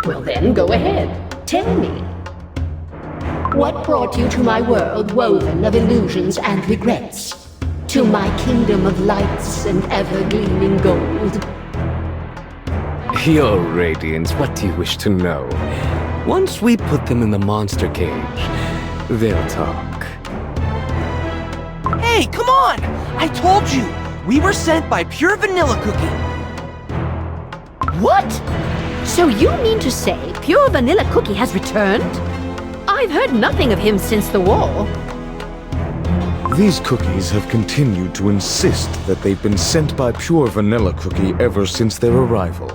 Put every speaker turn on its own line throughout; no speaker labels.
Well then, go ahead. Tell me. What brought you to my world woven of illusions and regrets? To my kingdom of lights and ever-gleaming gold?
Your Radiance, what do you wish to know? Once we put them in the monster cage, they'll talk.
Hey, come on! I told you! We were sent by Pure Vanilla Cookie.
What? So you mean to say Pure Vanilla Cookie has returned? I've heard nothing of him since the war.
These cookies have continued to insist that they've been sent by Pure Vanilla Cookie ever since their arrival.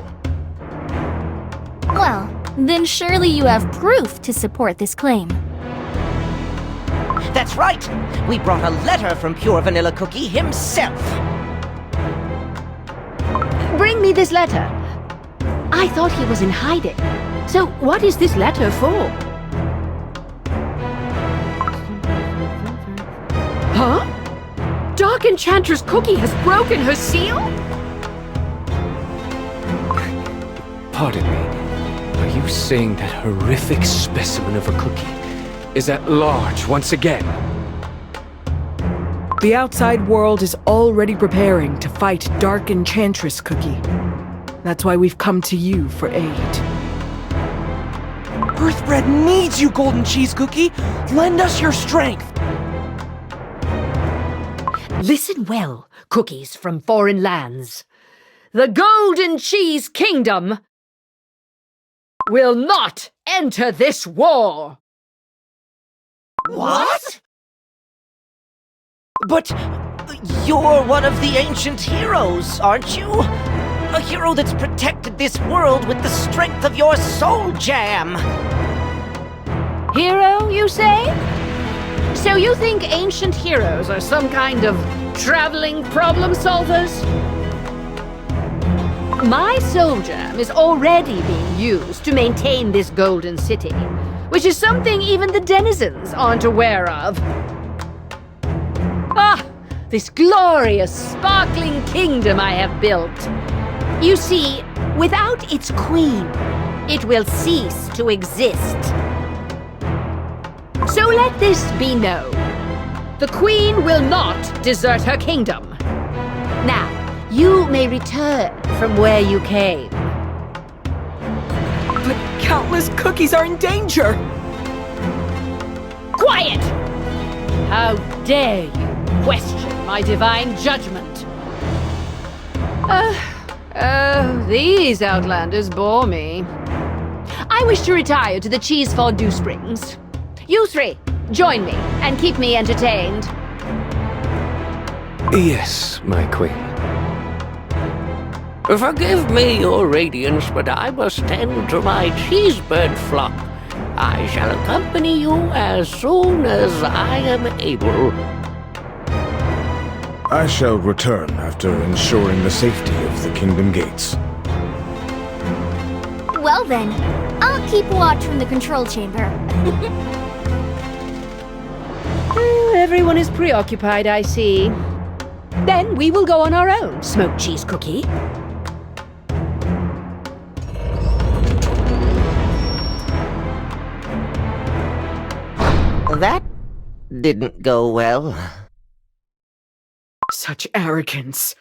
Well, then surely you have proof to support this claim.
That's right! We brought a letter from Pure Vanilla Cookie himself.
Bring me this letter. I thought he was in hiding. So what is this letter for? Huh? Dark Enchantress Cookie has broken her seal?
Pardon me. Are you saying that horrific specimen of a cookie is at large once again?
The outside world is already preparing to fight Dark Enchantress Cookie. That's why we've come to you for aid.
Earthbread needs you, Golden Cheese Cookie! Lend us your strength!
Listen well, cookies from foreign lands. The Golden Cheese Kingdom will not enter this war!
What? But you're one of the ancient heroes, aren't you? A hero that's protected this world with the strength of your soul jam!
Hero, you say? So you think ancient heroes are some kind of traveling problem solvers? My soul jam is already being used to maintain this golden city, which is something even the denizens aren't aware of. Ah, this glorious, sparkling kingdom I have built. You see, without its queen, it will cease to exist. So let this be known. The queen will not desert her kingdom. Now, you may return from where you came.
But countless cookies are in danger!
Quiet! How dare you question my divine judgment? These outlanders bore me. I wish to retire to the Cheese Fondue Springs. You three, join me and keep me entertained.
Yes, my queen.
Forgive me, Your Radiance, but I must tend to my cheesebird flock. I shall accompany you as soon as I am able.
I shall return after ensuring the safety of the Kingdom Gates.
Well then, I'll keep watch from the control chamber.
Everyone is preoccupied, I see. Then we will go on our own, Smoked Cheese Cookie.
That didn't go well.
Such arrogance.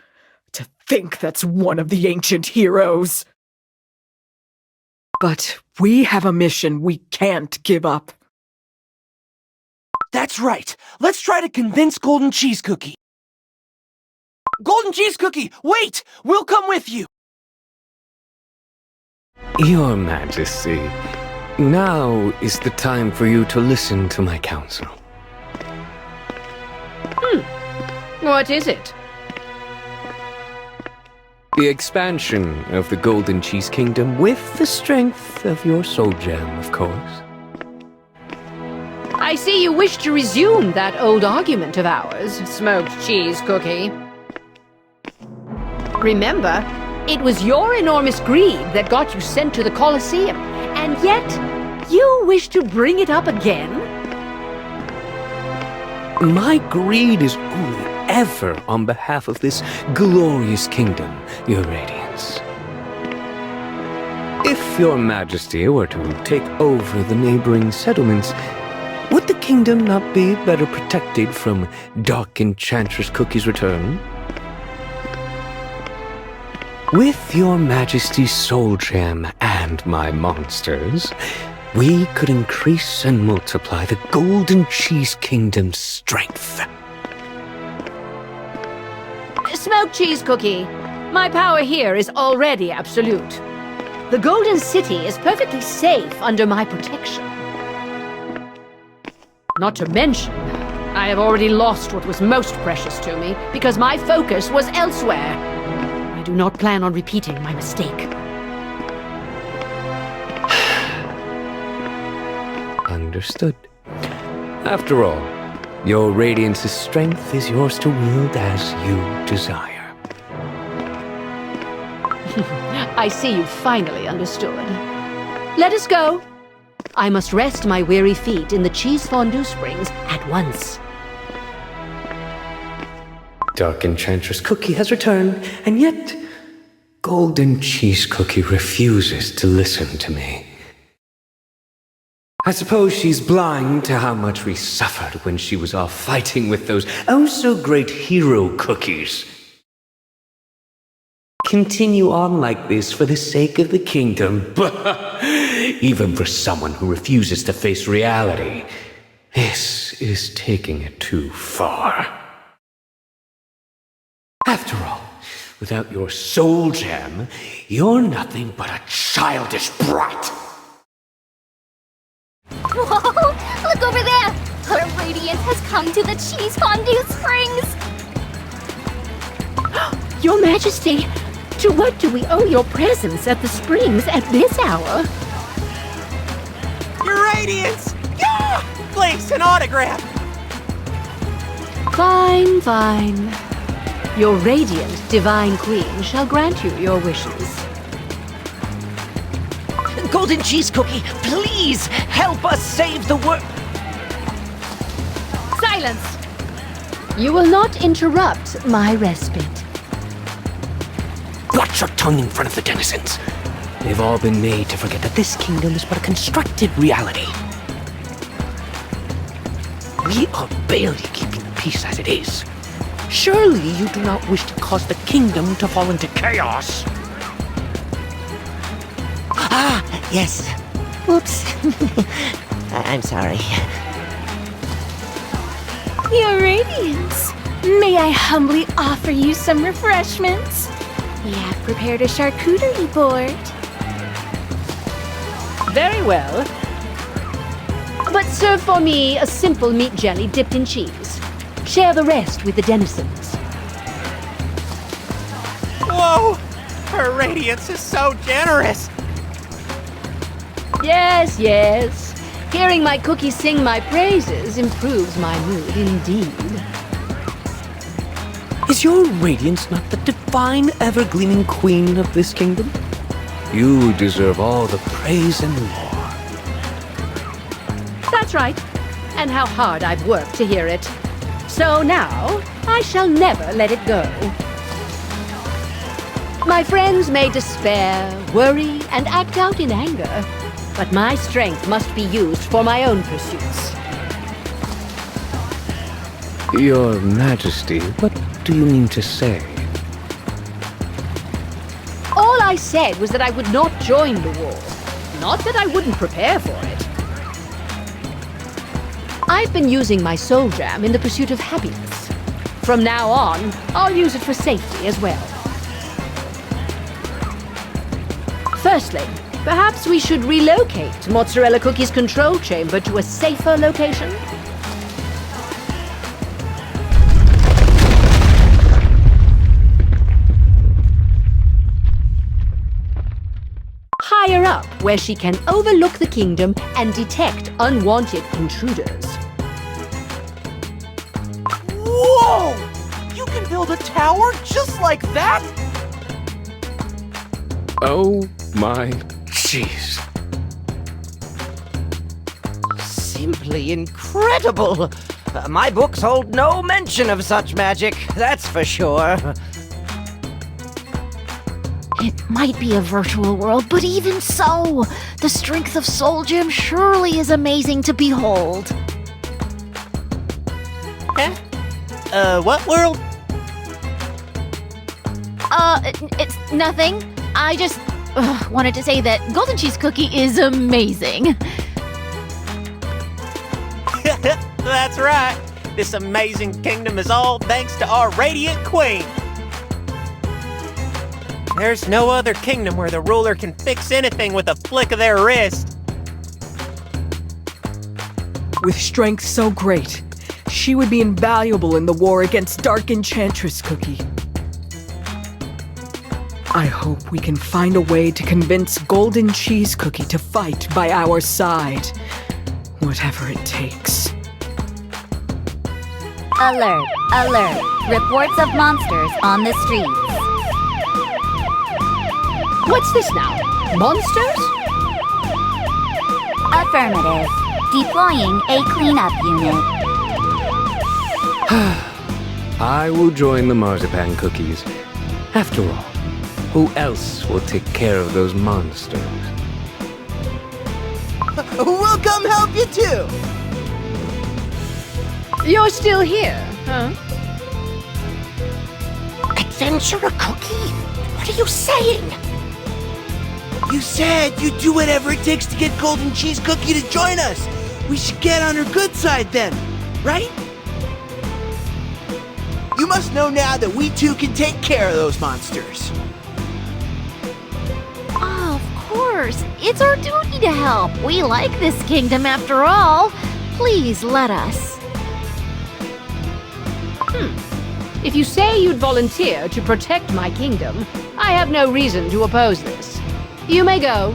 To think that's one of the ancient heroes. But we have a mission we can't give up.
That's right. Let's try to convince Golden Cheese Cookie. Golden Cheese Cookie, wait! We'll come with you!
Your Majesty, now is the time for you to listen to my counsel.
What is it?
The expansion of the Golden Cheese Kingdom with the strength of your soul gem, of course.
I see you wish to resume that old argument of ours, Smoked Cheese Cookie. Remember, it was your enormous greed that got you sent to the Colosseum, and yet you wish to bring it up again?
My greed is only ever on behalf of this glorious kingdom, Your Radiance. If your majesty were to take over the neighboring settlements, would the kingdom not be better protected from Dark Enchantress Cookie's return? With your majesty's soul gem and my monsters, we could increase and multiply the Golden Cheese Kingdom's strength.
Smoked cheese cookie. My power here is already absolute. The Golden City is perfectly safe under my protection. Not to mention, I have already lost what was most precious to me because my focus was elsewhere. I do not plan on repeating my mistake.
Understood. After all, your Radiance's strength is yours to wield as you desire.
I see you finally understood. Let us go. I must rest my weary feet in the cheese fondue springs at once.
Dark Enchantress Cookie has returned, and yet Golden Cheese Cookie refuses to listen to me. I suppose she's blind to how much we suffered when she was off fighting with those oh-so-great hero cookies. Continue on like this for the sake of the kingdom. Even for someone who refuses to face reality, this is taking it too far. After all, without your soul gem, you're nothing but a childish brat.
Whoa! Look over there! Her radiance has come to the cheese fondue springs!
Your Majesty, to what do we owe your presence at the springs at this hour?
Your Radiance! Yeah! Please, an autograph!
Fine, fine. Your radiant divine queen shall grant you your wishes.
Golden Cheese Cookie, please help us save the world!
Silence! You will not interrupt my respite.
Watch your tongue in front of the denizens. They've all been made to forget that this kingdom is but a constructed reality. We are barely keeping the peace as it is. Surely you do not wish to cause the kingdom to fall into chaos.
Ah, yes. Oops. I'm sorry.
Your radiance! May I humbly offer you some refreshments? We have prepared a charcuterie board.
Very well. But serve for me a simple meat jelly dipped in cheese. Share the rest with the denizens.
Whoa! Her Radiance is so generous!
Yes, yes. Hearing my cookie sing my praises improves my mood indeed.
Is your Radiance not the divine, ever-gleaming queen of this kingdom? You deserve all the praise and more.
That's right. And how hard I've worked to hear it. So now, I shall never let it go. My friends may despair, worry, and act out in anger, but my strength must be used for my own pursuits.
Your Majesty, what do you mean to say?
All I said was that I would not join the war, not that I wouldn't prepare for it. I've been using my soul jam in the pursuit of happiness. From now on, I'll use it for safety as well. Firstly, perhaps we should relocate Mozzarella Cookie's control chamber to a safer location? Higher up, where she can overlook the kingdom and detect unwanted intruders.
Whoa! You can build a tower just like that?
Oh my jeez.
Simply incredible! My books hold no mention of such magic, that's for sure.
It might be a virtual world, but even so, the strength of Soul Gem surely is amazing to behold.
What world?
It's nothing. I just wanted to say that Golden Cheese Cookie is amazing.
That's right. This amazing kingdom is all thanks to our radiant queen. There's no other kingdom where the ruler can fix anything with a flick of their wrist.
With strength so great, she would be invaluable in the war against Dark Enchantress Cookie. I hope we can find a way to convince Golden Cheese Cookie to fight by our side, whatever it takes.
Alert! Alert! Reports of monsters on the streets.
What's this now? Monsters?
Affirmative. Deploying a cleanup unit.
I will join the marzipan cookies. After all, who else will take care of those monsters?
We'll come help you too!
You're still here, huh?
Adventurer Cookie? What are you saying? You said you'd do whatever it takes to get Golden Cheese Cookie to join us. We should get on her good side then, right? You must know now that we too can take care of those monsters.
Of course, it's our duty to help. We like this kingdom after all. Please let us.
If you say you'd volunteer to protect my kingdom, I have no reason to oppose this. You may go.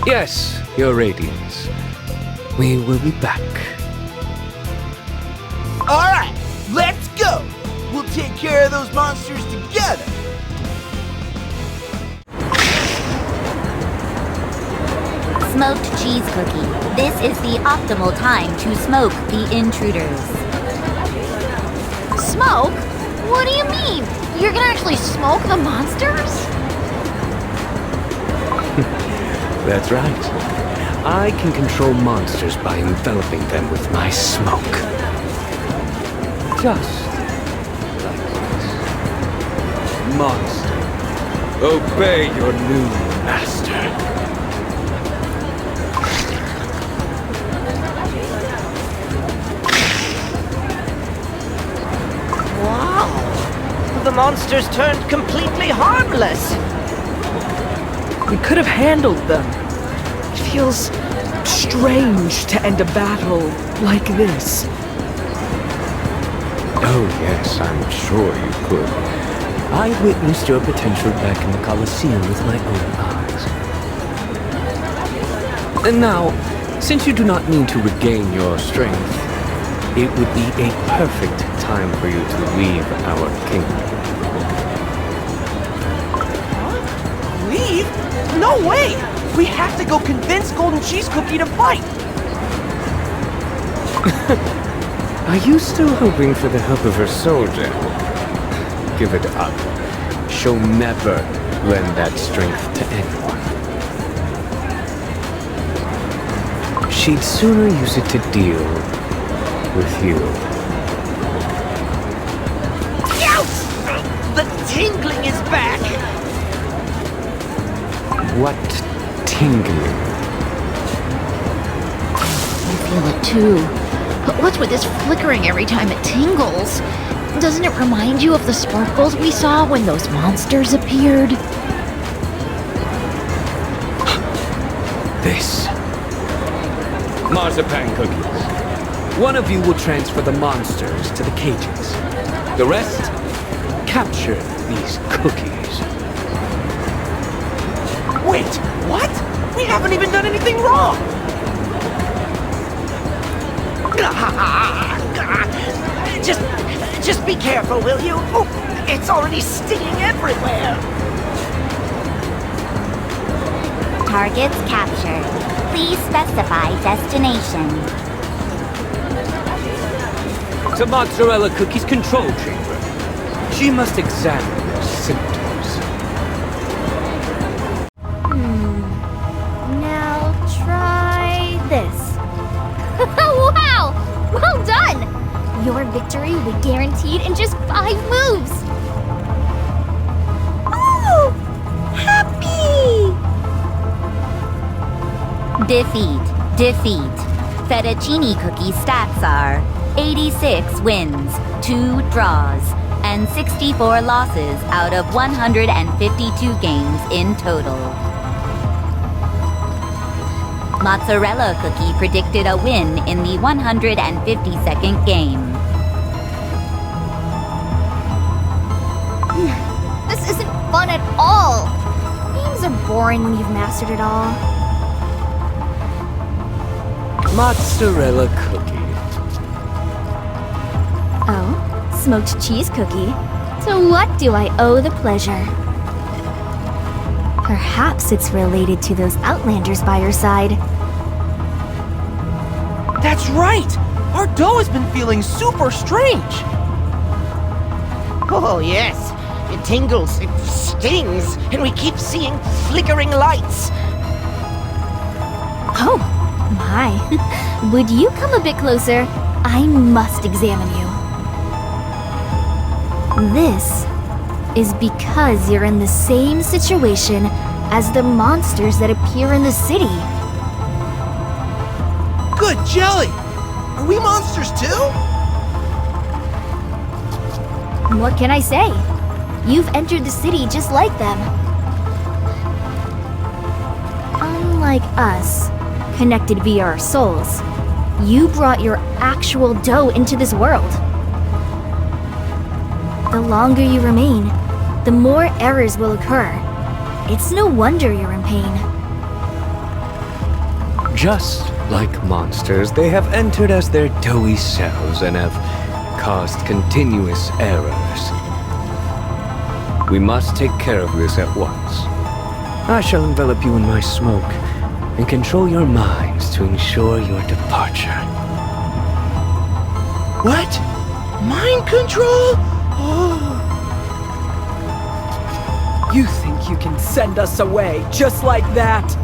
Yes, Your Radiance. We will be back.
All right, let's go. We'll take care of those monsters together.
Smoked cheese cookie. This is the optimal time to smoke the intruders.
Smoke? What do you mean? You're gonna actually smoke the monsters?
That's right. I can control monsters by enveloping them with my smoke. Just like this. Monster, obey your new master.
Wow! The monsters turned completely harmless.
We could have handled them. It feels strange to end a battle like this.
Oh yes, I'm sure you could. I witnessed your potential back in the Colosseum with my own eyes. And now, since you do not need to regain your strength, it would be a perfect time for you to leave our kingdom.
Leave? No way! We have to go convince Golden Cheese Cookie to fight!
Are you still hoping for the help of her soldier? Give it up. She'll never lend that strength to anyone. She'd sooner use it to deal with you.
Yes! The tingling is back!
What tingling?
I feel it too. But what's with this flickering every time it tingles? Doesn't it remind you of the sparkles we saw when those monsters appeared?
This. Marzipan cookies. One of you will transfer the monsters to the cages. The rest, capture these cookies.
Wait, what? We haven't even done anything wrong! Just be careful, will you? Oh, it's already stinging everywhere!
Targets captured. Please specify destination.
To Mozzarella Cookie's control chamber. She must examine their symptoms.
victory will be guaranteed in just 5 moves! Ooh! Happy!
Defeat. Fettuccine Cookie stats are 86 wins, 2 draws, and 64 losses out of 152 games in total. Mozzarella Cookie predicted a win in the 152nd game.
This isn't fun at all! Games are boring when you've mastered it all.
Mozzarella cookie.
Oh, smoked cheese cookie. To what do I owe the pleasure? Perhaps it's related to those outlanders by your side.
That's right! Our dough has been feeling super strange!
Oh, yes. It tingles, it stings, and we keep seeing flickering lights.
Oh, my. Would you come a bit closer? I must examine you. This is because you're in the same situation as the monsters that appear in the city.
Good jelly! Are we monsters too?
What can I say? You've entered the city just like them. Unlike us, connected via our souls, you brought your actual dough into this world. The longer you remain, the more errors will occur. It's no wonder you're in pain.
Just like monsters, they have entered as their doughy selves and have caused continuous errors. We must take care of this at once. I shall envelop you in my smoke and control your minds to ensure your departure.
What? Mind control? Oh.
You think you can send us away just like that?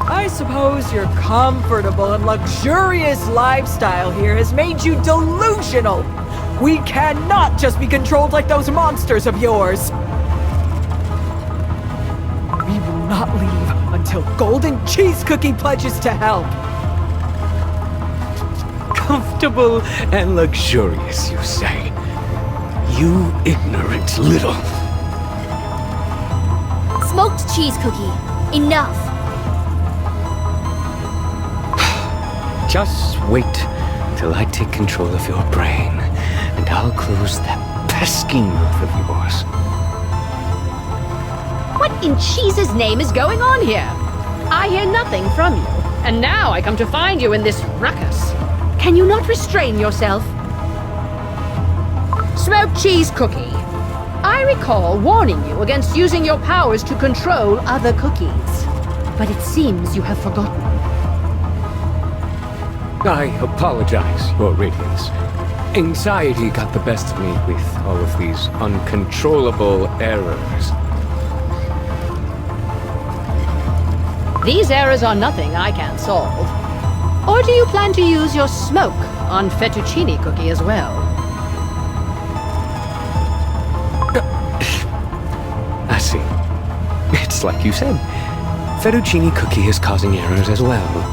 I suppose your comfortable and luxurious lifestyle here has made you delusional. We cannot just be controlled like those monsters of yours. We will not leave until Golden Cheese Cookie pledges to help.
Comfortable and luxurious, you say? You ignorant little...
Smoked cheese cookie. Enough.
Just wait till I take control of your brain, and I'll close that pesky mouth of yours.
What in cheese's name is going on here? I hear nothing from you, and now I come to find you in this ruckus. Can you not restrain yourself? Smoked cheese cookie. I recall warning you against using your powers to control other cookies, but it seems you have forgotten.
I apologize, Your Radiance. Anxiety got the best of me with all of these uncontrollable errors.
These errors are nothing I can't solve. Or do you plan to use your smoke on Fettuccine Cookie as well?
I see. It's like you said. Fettuccine Cookie is causing errors as well,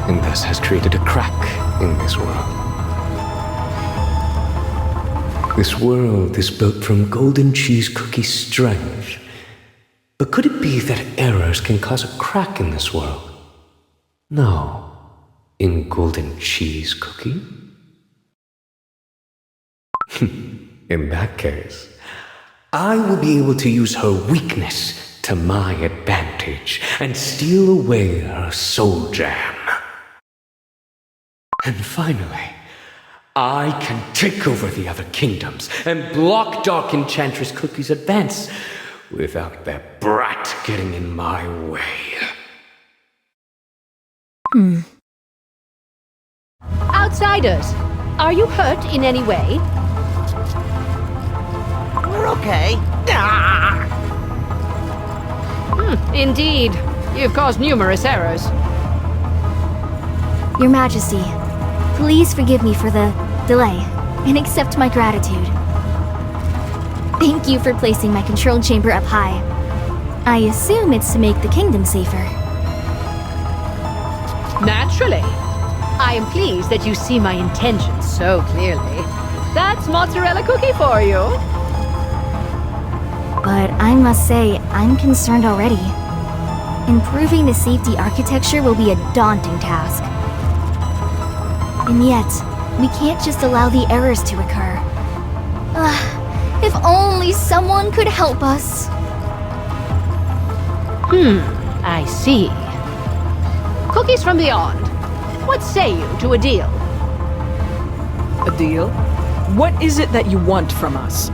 and thus has created a crack in this world. This world is built from Golden Cheese Cookie strength. But could it be that errors can cause a crack in this world? No. In Golden Cheese Cookie? In that case, I will be able to use her weakness to my advantage and steal away her soul gem. And finally, I can take over the other kingdoms and block Dark Enchantress Cookie's advance without that brat getting in my way.
Outsiders, are you hurt in any way?
We're okay. Ah!
Indeed. You've caused numerous errors.
Your Majesty, please forgive me for the delay and accept my gratitude. Thank you for placing my control chamber up high. I assume it's to make the kingdom safer.
Naturally. I am pleased that you see my intentions so clearly. That's mozzarella cookie for you.
But I must say, I'm concerned already. Improving the safety architecture will be a daunting task. And yet, we can't just allow the errors to occur. If only someone could help us.
I see. Cookies from beyond. What say you to a deal?
A deal? What is it that you want from us?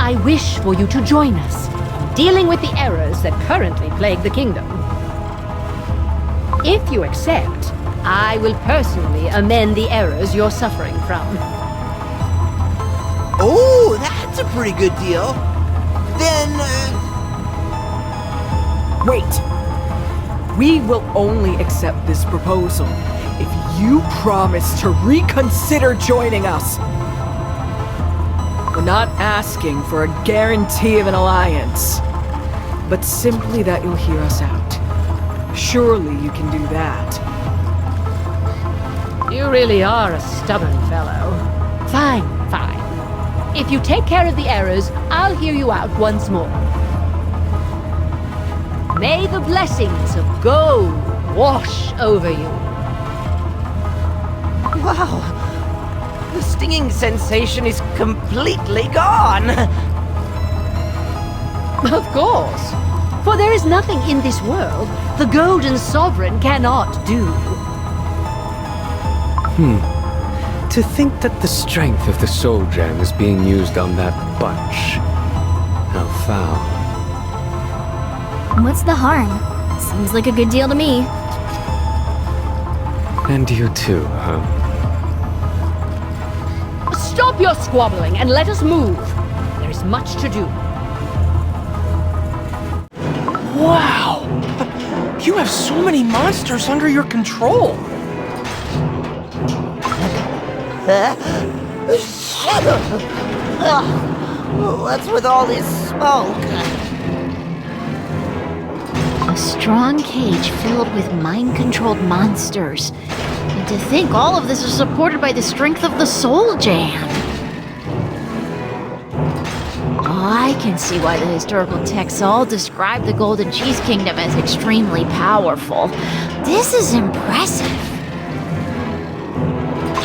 I wish for you to join us in dealing with the errors that currently plague the kingdom. If you accept, I will personally amend the errors you're suffering from.
Oh, that's a pretty good deal. Then,
Wait! We will only accept this proposal if you promise to reconsider joining us. We're not asking for a guarantee of an alliance, but simply that you'll hear us out. Surely you can do that.
You really are a stubborn fellow. Fine. If you take care of the errors, I'll hear you out once more. May the blessings of gold wash over you.
Wow. The stinging sensation is completely gone.
Of course. For there is nothing in this world the Golden Sovereign cannot do.
To think that the strength of the soul gem is being used on that bunch. How foul.
What's the harm? Seems like a good deal to me.
And you too, huh?
Stop your squabbling and let us move. There is much to do.
wow! You have so many monsters under your control.
What's with all this smoke?
A strong cage filled with mind-controlled monsters. And to think all of this is supported by the strength of the soul jam. Oh, I can see why the historical texts all describe the Golden Cheese Kingdom as extremely powerful. This is impressive.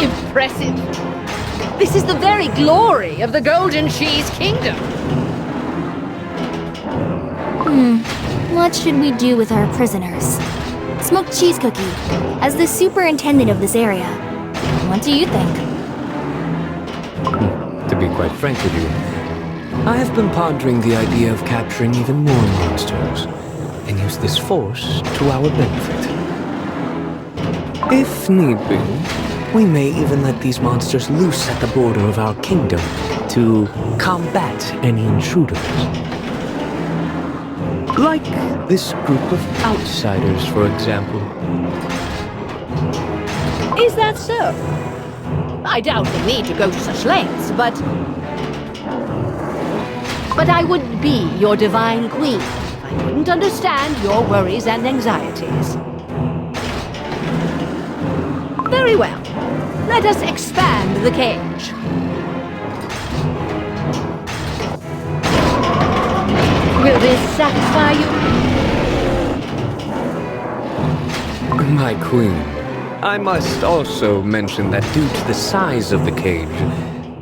Impressive. This is the very glory of the Golden Cheese Kingdom.
What should we do with our prisoners? Smoked Cheese Cookie, as the superintendent of this area, what do you think?
To be quite frank with you, I have been pondering the idea of capturing even more monsters and use this force to our benefit. If need be, we may even let these monsters loose at the border of our kingdom to combat any intruders. Like this group of outsiders, for example.
Is that so? I doubt the need to go to such lengths, but I wouldn't be your divine queen. I wouldn't understand your worries and anxieties. Very well. Let us expand the cage. Will this satisfy you?
My queen, I must also mention that due to the size of the cage,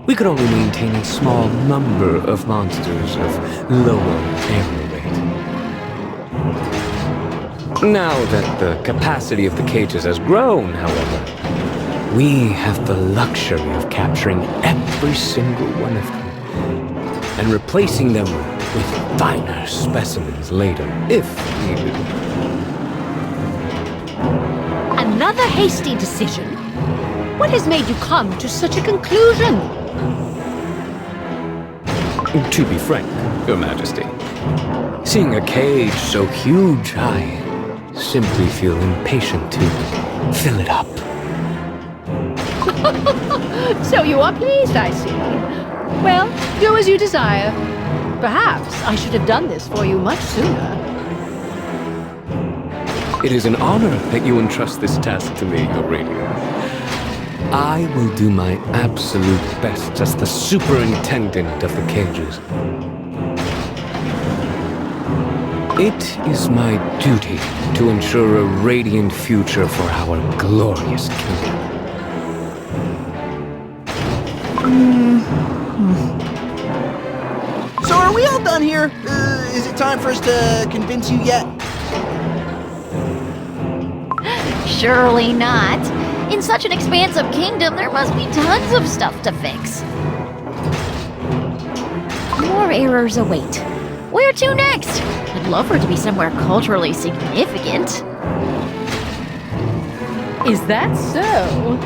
we could only maintain a small number of monsters of lower error rate. Now that the capacity of the cages has grown, however, we have the luxury of capturing every single one of them and replacing them with finer specimens later, if needed.
Another hasty decision? What has made you come to such a conclusion?
To be frank, Your Majesty, seeing a cage so huge, I simply feel impatient to fill it up.
So you are pleased, I see. Well, do as you desire. Perhaps I should have done this for you much sooner.
It is an honor that you entrust this task to me, Your Radiance. I will do my absolute best as the superintendent of the cages. It is my duty to ensure a radiant future for our glorious kingdom.
So are we all done here? Is it time for us to convince you yet?
Surely not. In such an expansive kingdom, there must be tons of stuff to fix. More errors await. Where to next? I'd love for it to be somewhere culturally significant.
Is that so?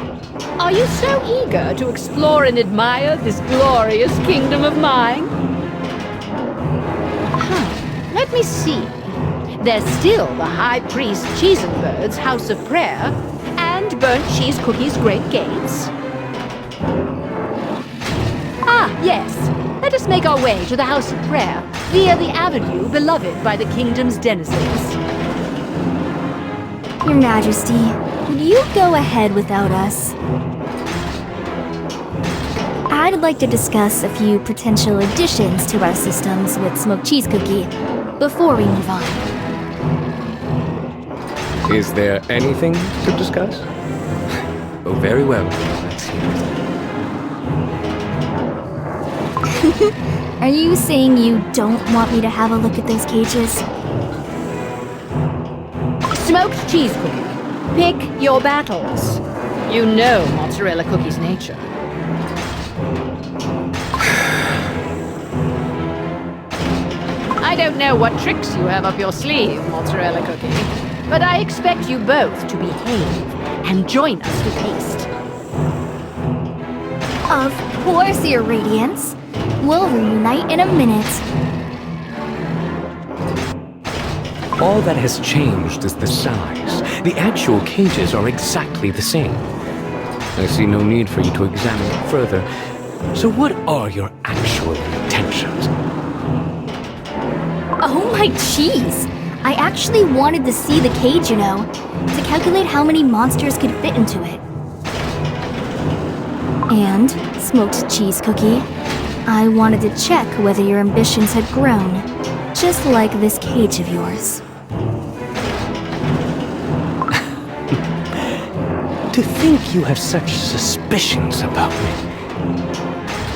Are you so eager to explore and admire this glorious kingdom of mine? Let me see. There's still the High Priest Cheesenbird's House of Prayer and Burnt Cheese Cookie's Great Gates. Ah, yes. Let us make our way to the House of Prayer via the avenue beloved by the kingdom's denizens.
Your Majesty, would you go ahead without us? I'd like to discuss a few potential additions to our systems with Smoked Cheese Cookie before we move on.
Is there anything to discuss? Oh, very well. Let's hear it.
Are you saying you don't want me to have a look at those cages?
Smoked Cheese Cookie, pick your battles. You know Mozzarella Cookie's nature. I don't know what tricks you have up your sleeve, Mozzarella Cookie, but I expect you both to behave and join us with haste.
Of course, Your Radiance. We'll reunite in a minute.
All that has changed is the size. The actual cages are exactly the same. I see no need for you to examine it further. So what are your actual intentions?
Oh my cheese! I actually wanted to see the cage, you know, to calculate how many monsters could fit into it. And, Smoked Cheese Cookie, I wanted to check whether your ambitions had grown, just like this cage of yours.
To think you have such suspicions about me.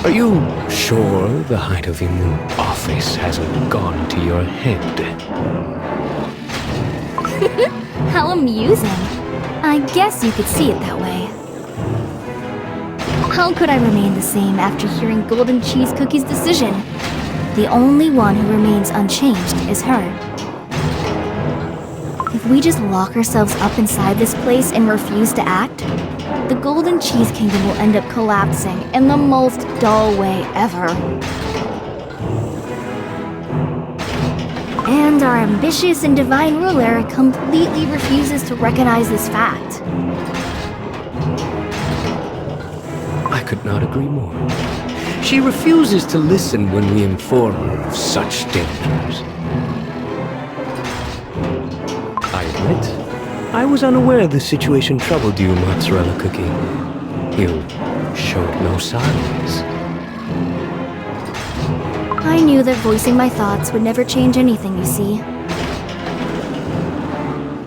Are you sure the height of your new office hasn't gone to your head?
How amusing. I guess you could see it that way. How could I remain the same after hearing Golden Cheese Cookie's decision? The only one who remains unchanged is her. If we just lock ourselves up inside this place and refuse to act, the Golden Cheese Kingdom will end up collapsing in the most dull way ever. And our ambitious and divine ruler completely refuses to recognize this fact.
I could not agree more. She refuses to listen when we inform her of such dangers. I admit, I was unaware the situation troubled you, Mozzarella Cookie. You showed no signs.
I knew that voicing my thoughts would never change anything, you see.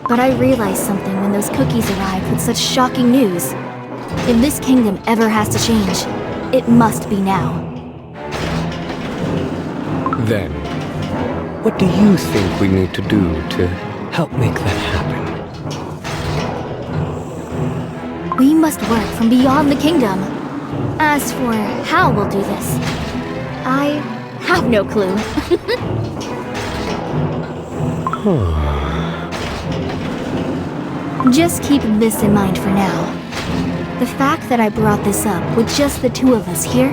But I realized something when those cookies arrived with such shocking news. If this kingdom ever has to change, it must be now.
Then, what do you think we need to do to help make that happen?
We must work from beyond the kingdom. As for how we'll do this, I have no clue. Just keep this in mind for now. The fact that I brought this up with just the two of us here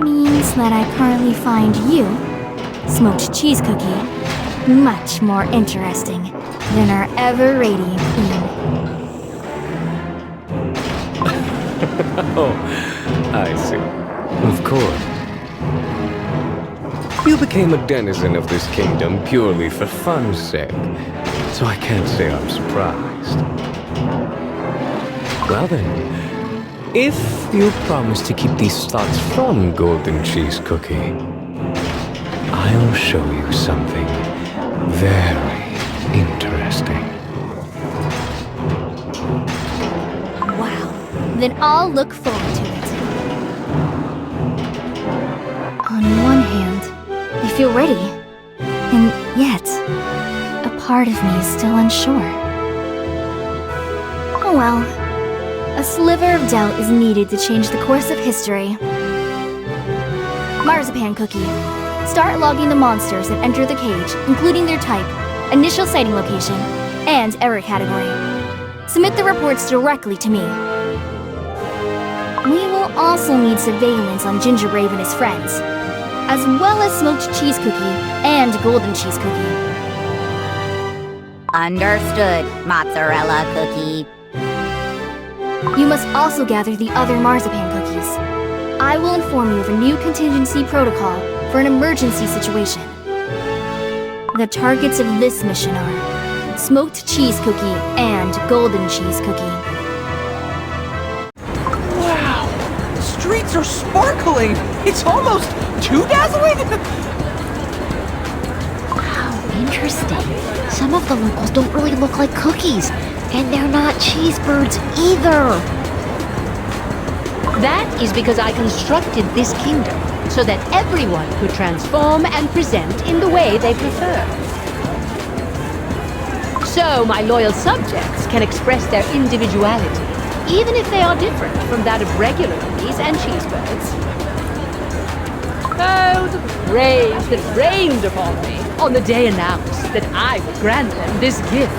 means that I currently find you, Smoked Cheese Cookie, much more interesting than our ever-radiant queen.
Oh, I see. Of course. You became a denizen of this kingdom purely for fun's sake, so I can't say I'm surprised. Well then, if you promise to keep these thoughts from Golden Cheese Cookie, I'll show you something very interesting.
Wow. Then I'll look forward to it. On one hand, I feel ready. And yet, a part of me is still unsure. Oh well. A sliver of doubt is needed to change the course of history. Marzipan Cookie. Start logging the monsters that enter the cage, including their type, initial sighting location, and error category. Submit the reports directly to me. We will also need surveillance on Ginger Brave and his friends, as well as Smoked Cheese Cookie and Golden Cheese Cookie.
Understood, Mozzarella Cookie.
You must also gather the other marzipan cookies. I will inform you of a new contingency protocol for an emergency situation. The targets of this mission are Smoked Cheese Cookie and Golden Cheese Cookie.
Wow! The streets are sparkling! It's almost too dazzling!
Wow, interesting. Some of the locals don't really look like cookies, and they're not cheesebirds either.
That is because I constructed this kingdom so that everyone could transform and present in the way they prefer. So my loyal subjects can express their individuality, even if they are different from that of regular cookies and cheeseburgers. Oh, the praise that rained upon me on the day announced that I would grant them this gift.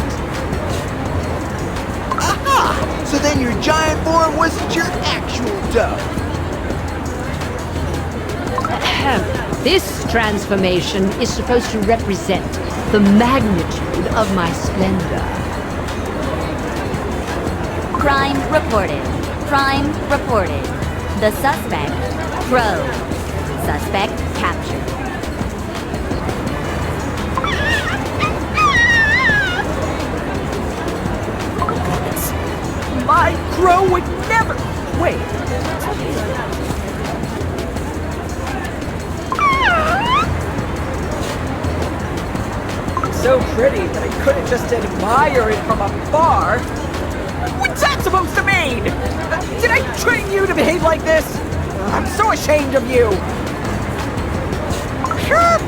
Aha! So then your giant form wasn't your actual dough.
This transformation is supposed to represent the magnitude of my splendor.
Crime reported. Crime reported. The suspect, Crow. Suspect captured.
My crow would never... Wait. So pretty that I couldn't just admire it from afar. What's that supposed to mean? Did I train you to behave like this? I'm so ashamed of you.
Chirp!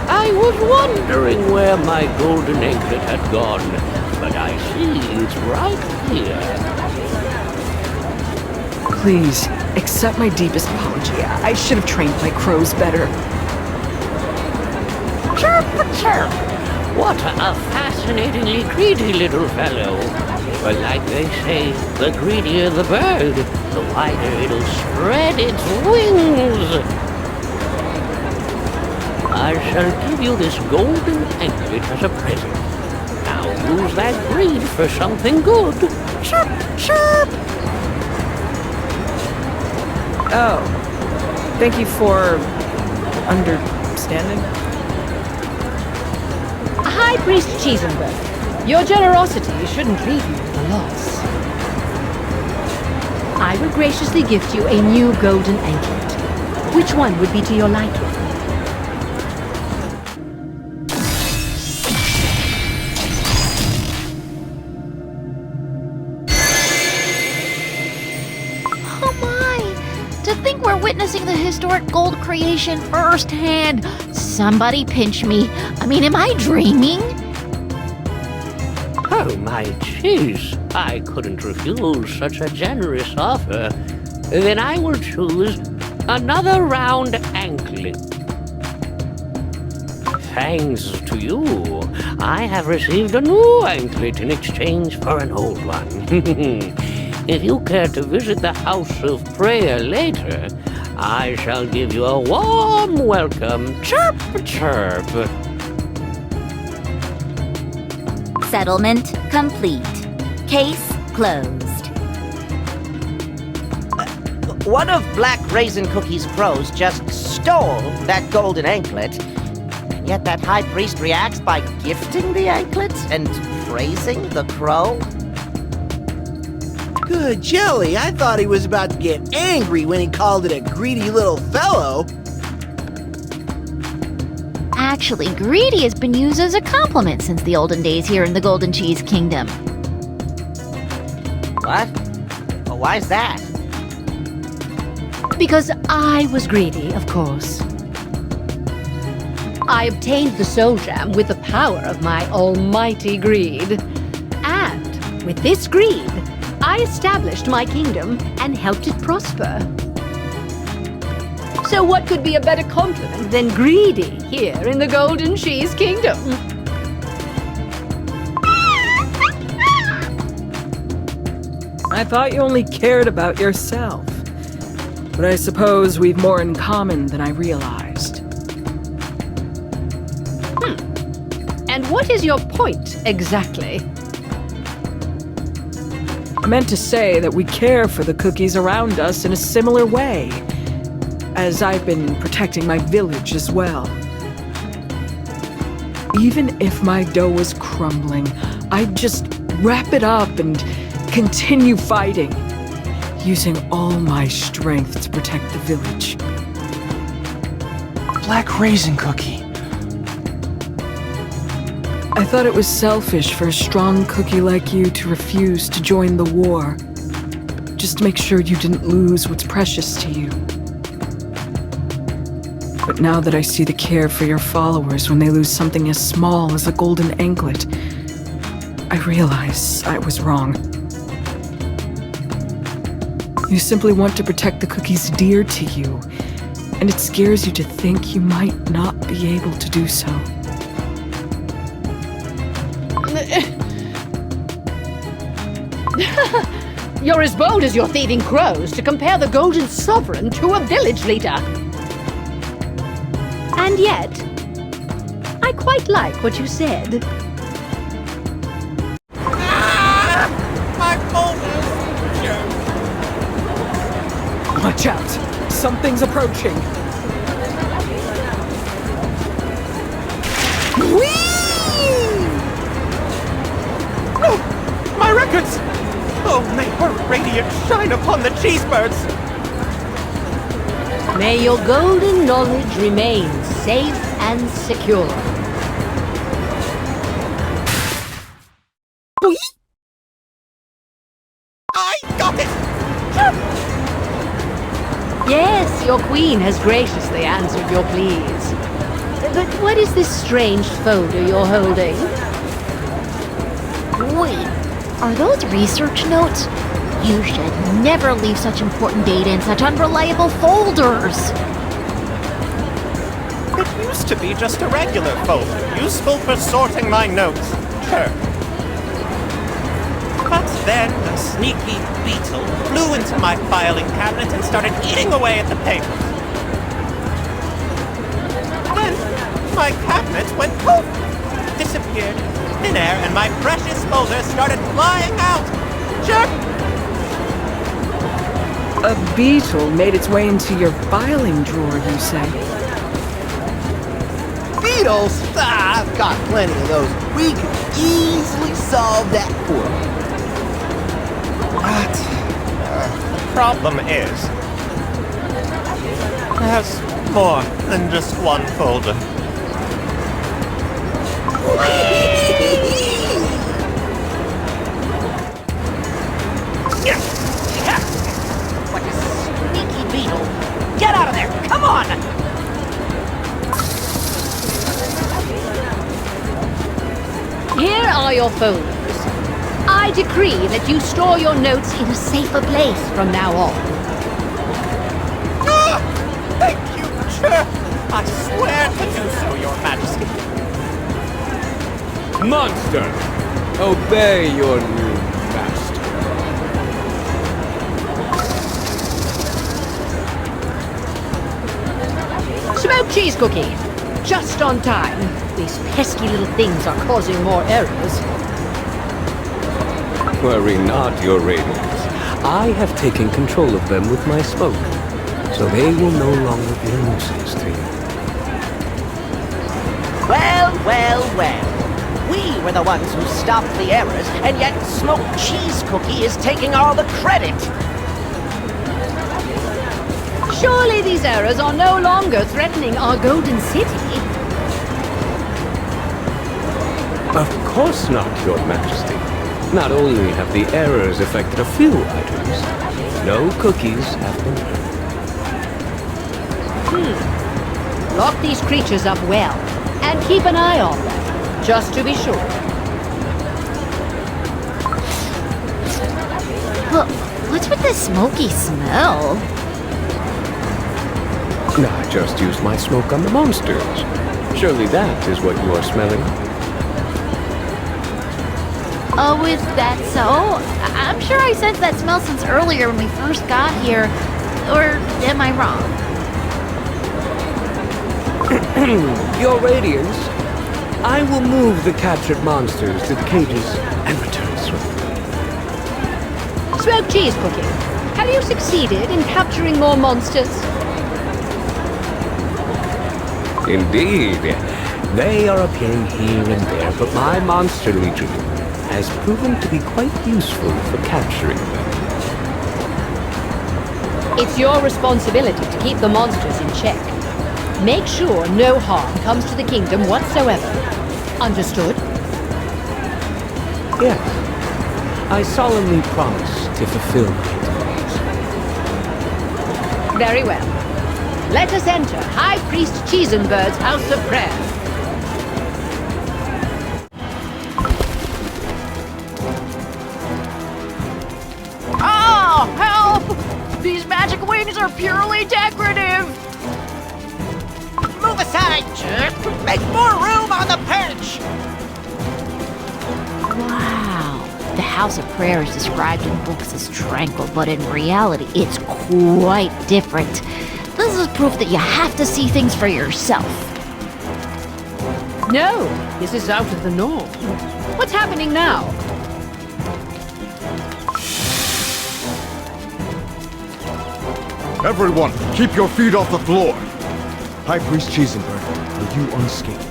I was wondering where my golden anklet had gone, but I see it's right here.
Please, accept my deepest apology. I should have trained my crows better.
Chirp, chirp! What a fascinatingly greedy little fellow. But like they say, the greedier the bird, the wider it'll spread its wings. I shall give you this golden anklet as a present. Now use that greed for something good. Chirp, chirp!
Oh, thank you for understanding.
High Priest Cheesenberg, your generosity shouldn't leave you with a loss. I will graciously gift you a new golden anklet. Which one would be to your liking?
Oh my! To think we're witnessing the historic gold creation firsthand. Somebody pinch me. I mean, am I dreaming?
Oh, my cheese. I couldn't refuse such a generous offer. Then I will choose another round anklet. Thanks to you, I have received a new anklet in exchange for an old one. If you care to visit the House of Prayer later, I shall give you a warm welcome. Chirp, chirp.
Settlement complete. Case closed.
One of Black Raisin Cookie's crows just stole that golden anklet. Yet that high priest reacts by gifting the anklet and praising the crow?
Good jelly, I thought he was about to get angry when he called it a greedy little fellow.
Actually, greedy has been used as a compliment since the olden days here in the Golden Cheese Kingdom.
What? Well, why's that?
Because I was greedy, of course. I obtained the soul gem with the power of my almighty greed. And with this greed, I established my kingdom and helped it prosper. So what could be a better compliment than greedy here in the Golden Cheese Kingdom?
I thought you only cared about yourself. But I suppose we've more in common than I realized.
And what is your point, exactly?
I meant to say that we care for the cookies around us in a similar way, as I've been protecting my village as well. Even if my dough is crumbling, I'd just wrap it up and continue fighting, using all my strength to protect the village.
Black Raisin Cookie.
I thought it was selfish for a strong cookie like you to refuse to join the war, just to make sure you didn't lose what's precious to you. But now that I see the care for your followers when they lose something as small as a golden anklet, I realize I was wrong. You simply want to protect the cookies dear to you, and it scares you to think you might not be able to do so.
You're as bold as your thieving crows to compare the Golden Sovereign to a village leader. And yet, I quite like what you said.
My folders!
Watch out! Something's approaching!
Oh, my records! Oh, may her radiance shine upon the cheesebirds!
May your golden knowledge remain safe and secure.
I got it!
Yes, your queen has graciously answered your pleas. But what is this strange folder you're holding?
Wait, are those research notes? You should never leave such important data in such unreliable folders.
It used to be just a regular folder, useful for sorting my notes. Sure. But then a sneaky beetle flew into my filing cabinet and started eating away at the papers. Then my cabinet went poof, disappeared, thin air, and my precious folders started flying out. Sure.
A beetle made its way into your filing drawer, you say?
Beetles? Ah, I've got plenty of those. We could easily solve that for you.
But the problem is, there's more than just one folder.
What a sneaky beetle! Get out of there! Come on!
Here are your folders. I decree that you store your notes in a safer place from now on.
Ah! Thank you, sure. I swear to do so, Your Majesty.
Monster! Obey your new master.
Smoked cheese cookie. Just on time. These pesky little things are causing more errors.
Worry not, your radiance. I have taken control of them with my smoke, so they will no longer be a nuisance to you.
Well, well, well. We were the ones who stopped the errors, and yet Smoked Cheese Cookie is taking all the credit.
Surely these errors are no longer threatening our golden city.
Of course not, Your Majesty. Not only have the errors affected a few items, no cookies have been hurt.
Lock these creatures up well, and keep an eye on them, just to be sure.
Well, what's with this smoky smell?
I just used my smoke on the monsters. Surely that is what you are smelling.
Oh, is that so? I'm sure I sensed that smell since earlier when we first got here. Or am I wrong?
Your Radiance, I will move the captured monsters to the cages and return swiftly.
Smoked Cheese Cookie, have you succeeded in capturing more monsters?
Indeed. They are appearing here and there, but my monster legion has proven to be quite useful for capturing them.
It's your responsibility to keep the monsters in check. Make sure no harm comes to the kingdom whatsoever. Understood?
Yes. I solemnly promise to fulfill my duties.
Very well. Let us enter High Priest Cheesenbird's house of prayer.
Oh, help! These magic wings are purely decorative!
Move aside, jerk! Make more room on the perch!
Wow. The House of Prayer is described in books as tranquil, but in reality, it's quite different. This is proof that you have to see things for yourself.
No, this is out of the norm. What's happening now?
Everyone, keep your feet off the floor! High Priest Cheesenberg, are you unscathed?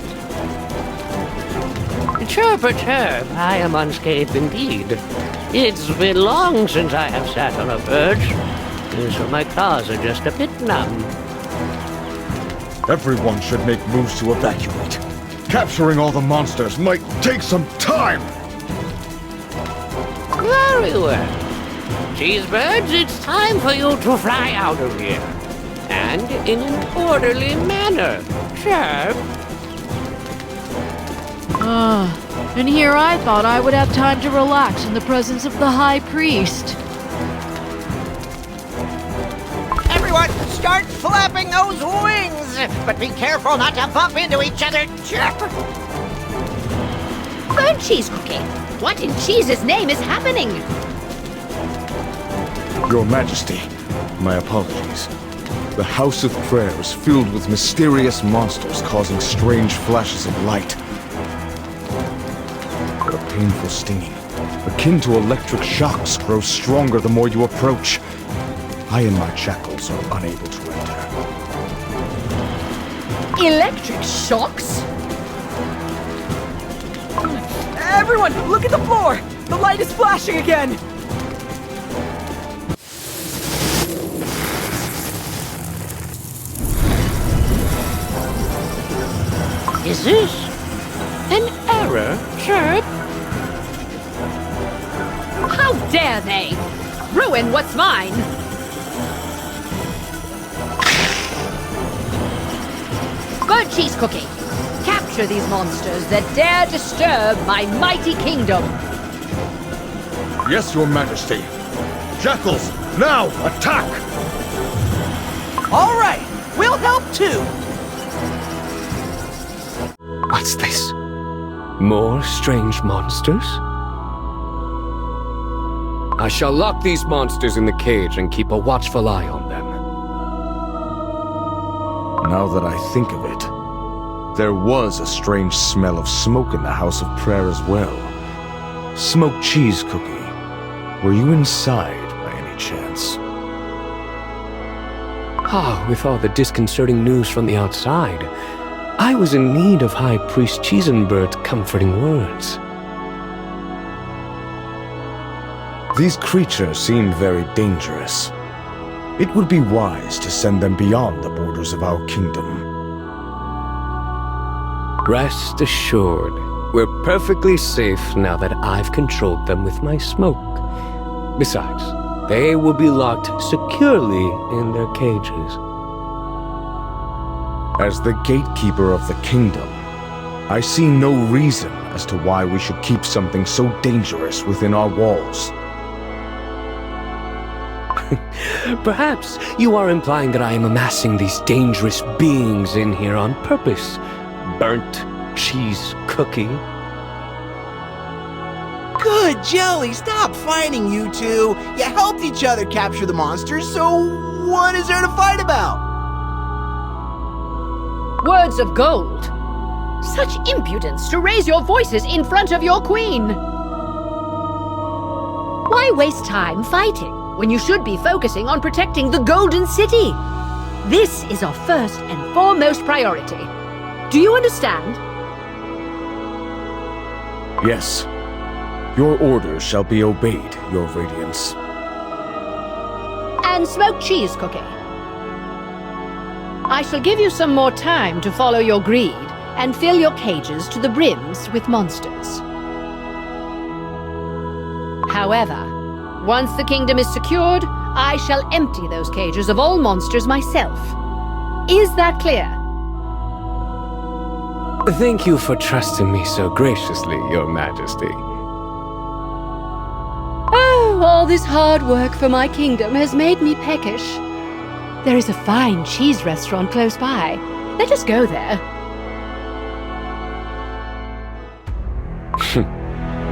Chirp, I am unscathed indeed. It's been long since I have sat on a perch, so my claws are just a bit numb.
Everyone should make moves to evacuate. Capturing all the monsters might take some time!
Very well. Cheesebirds, it's time for you to fly out of here. And in an orderly manner. Chirp.
And here I thought I would have time to relax in the presence of the High Priest.
Everyone, start flapping those wings! But be careful not to bump into each other, jerk!
Burnt Cheese Cookie, what in cheese's name is happening?
Your Majesty, my apologies. The House of Prayer is filled with mysterious monsters causing strange flashes of light. A painful stinging, akin to electric shocks, grows stronger the more you approach. I and my jackals are unable to enter.
Electric shocks?
Everyone, look at the floor! The light is flashing again!
Is this an error, Chirp?
How dare they ruin what's mine? Burnt Cheese Cookie, capture these monsters that dare disturb my mighty kingdom.
Yes, Your Majesty. Jackals, now attack!
All right, we'll help too.
What's this? More strange monsters? I shall lock these monsters in the cage and keep a watchful eye on them.
Now that I think of it, there was a strange smell of smoke in the House of Prayer as well. Smoked Cheese Cookie, were you inside by any any chance.
With all the disconcerting news from the outside, I was in need of High Priest Cheesenbert's comforting words.
These creatures seem very dangerous. It would be wise to send them beyond the borders of our kingdom.
Rest assured, we're perfectly safe now that I've controlled them with my smoke. Besides, they will be locked securely in their cages.
As the gatekeeper of the kingdom, I see no reason as to why we should keep something so dangerous within our walls.
Perhaps you are implying that I am amassing these dangerous beings in here on purpose. Burnt cheese cookie.
Good, Jelly, stop fighting, you two. You helped each other capture the monsters, so what is there to fight about?
Words of gold. Such impudence to raise your voices in front of your queen. Why waste time fighting when you should be focusing on protecting the Golden City? This is our first and foremost priority. Do you understand?
Yes. Your orders shall be obeyed, Your Radiance.
And smoked cheese cookie. I shall give you some more time to follow your greed and fill your cages to the brims with monsters. However, once the kingdom is secured, I shall empty those cages of all monsters myself. Is that clear?
Thank you for trusting me so graciously, Your Majesty.
Oh, all this hard work for my kingdom has made me peckish. There is a fine cheese restaurant close by. Let us go there.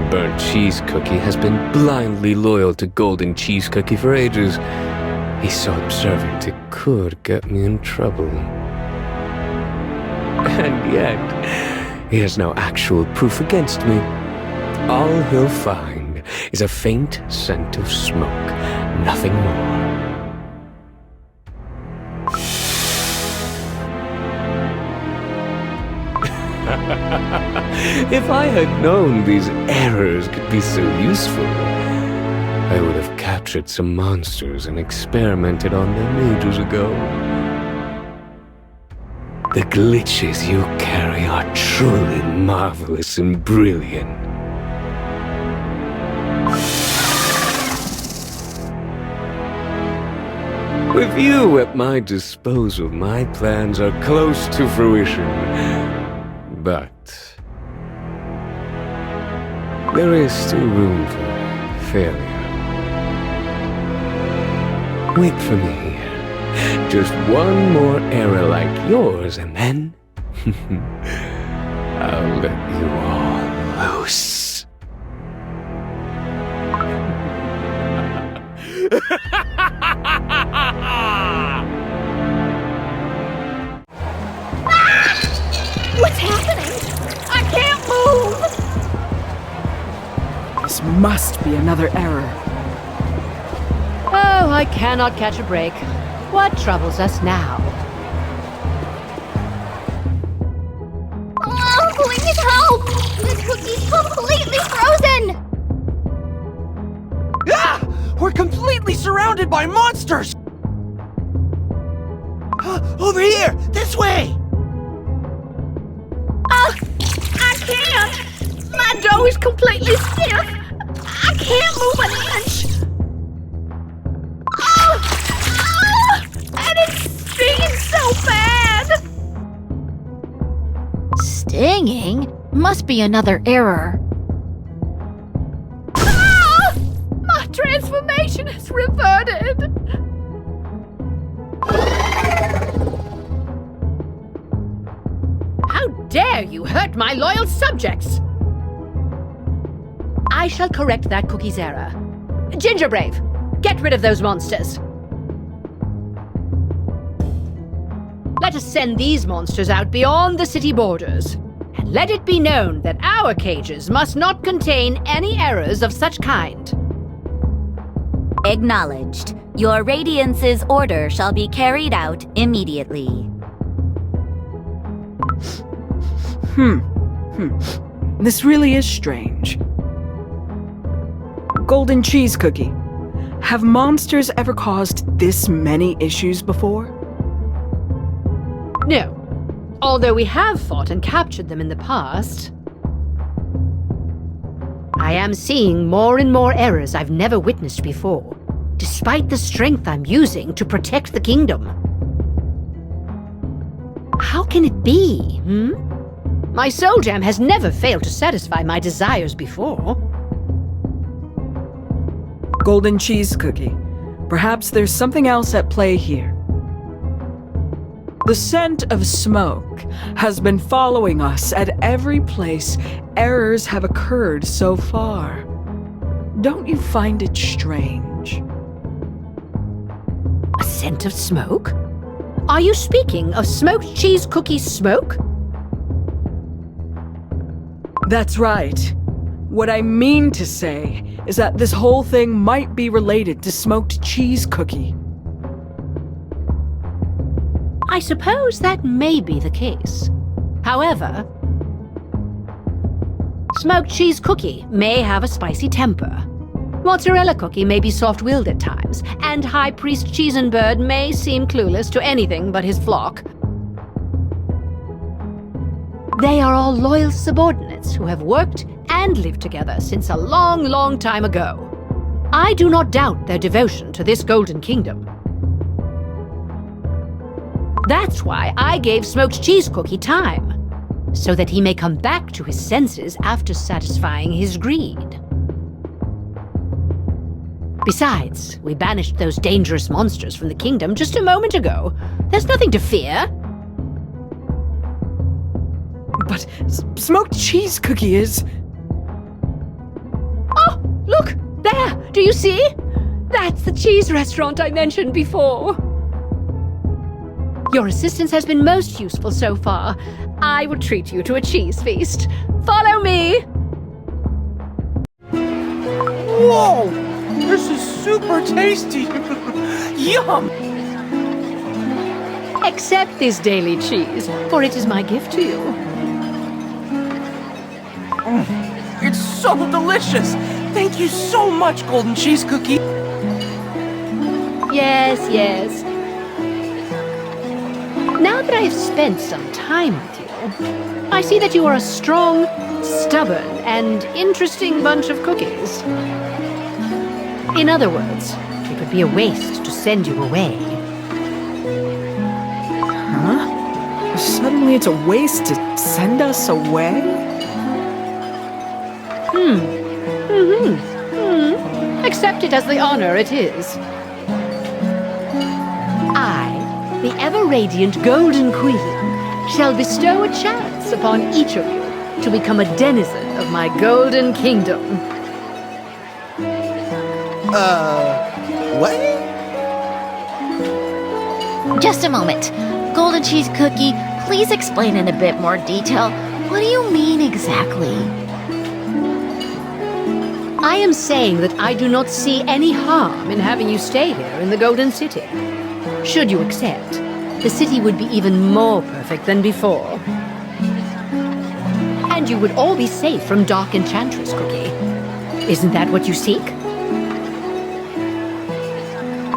Burnt cheese cookie has been blindly loyal to Golden Cheese Cookie for ages. He's so observant it could get me in trouble. And yet, he has no actual proof against me. All he'll find is a faint scent of smoke, nothing more. If I had known these errors could be so useful, I would have captured some monsters and experimented on them ages ago. The glitches you carry are truly marvelous and brilliant. With you at my disposal, my plans are close to fruition. But there is still room for failure. Wait for me here. Just one more error like yours, and then I'll let you all loose.
What's happening? I can't move!
This must be another error.
Oh, I cannot catch a break. What troubles us now?
Oh, please help! This cookie's completely frozen!
Ah! We're completely surrounded by monsters! Over here! This way!
I can't! My dough is completely stiff! I can't move an inch! And it's stinging so bad!
Stinging? Must be another error.
My transformation has reverted! How dare you hurt my loyal subjects! I shall correct that cookie's error. Gingerbrave, get rid of those monsters. Let us send these monsters out beyond the city borders. And let it be known that our cages must not contain any errors of such kind.
Acknowledged. Your Radiance's order shall be carried out immediately.
This really is strange. Golden cheese cookie. Have monsters ever caused this many issues before?
No. Although we have fought and captured them in the past, I am seeing more and more errors I've never witnessed before, despite the strength I'm using to protect the kingdom. How can it be, My soul gem has never failed to satisfy my desires before.
Golden cheese cookie. Perhaps there's something else at play here. The scent of smoke has been following us at every place errors have occurred so far. Don't you find it strange?
A scent of smoke? Are you speaking of smoked cheese cookie smoke?
That's right. What I mean to say is that this whole thing might be related to smoked cheese cookie.
I suppose that may be the case. However, smoked cheese cookie may have a spicy temper. Mozzarella cookie may be soft-willed at times, and High Priest Cheesenbird may seem clueless to anything but his flock. They are all loyal subordinates who have worked and lived together since a long, long time ago. I do not doubt their devotion to this Golden Kingdom. That's why I gave Smoked Cheese Cookie time, so that he may come back to his senses after satisfying his greed. Besides, we banished those dangerous monsters from the kingdom just a moment ago. There's nothing to fear.
But smoked cheese cookie is...
Oh, look! There! Do you see? That's the cheese restaurant I mentioned before. Your assistance has been most useful so far. I will treat you to a cheese feast. Follow me!
Whoa! This is super tasty! Yum!
Accept this daily cheese, for it is my gift to you.
It's so delicious! Thank you so much, Golden Cheese Cookie!
Yes, yes. Now that I have spent some time with you, I see that you are a strong, stubborn, and interesting bunch of cookies. In other words, it would be a waste to send you away.
Huh? Suddenly it's a waste to send us away?
Accept it as the honor it is. I, the ever-radiant Golden Queen, shall bestow a chance upon each of you to become a denizen of my Golden Kingdom.
What?
Just a moment. Golden cheese cookie, please explain in a bit more detail. What do you mean exactly?
I am saying that I do not see any harm in having you stay here in the Golden City. Should you accept, the city would be even more perfect than before. And you would all be safe from Dark Enchantress Cookie. Isn't that what you seek?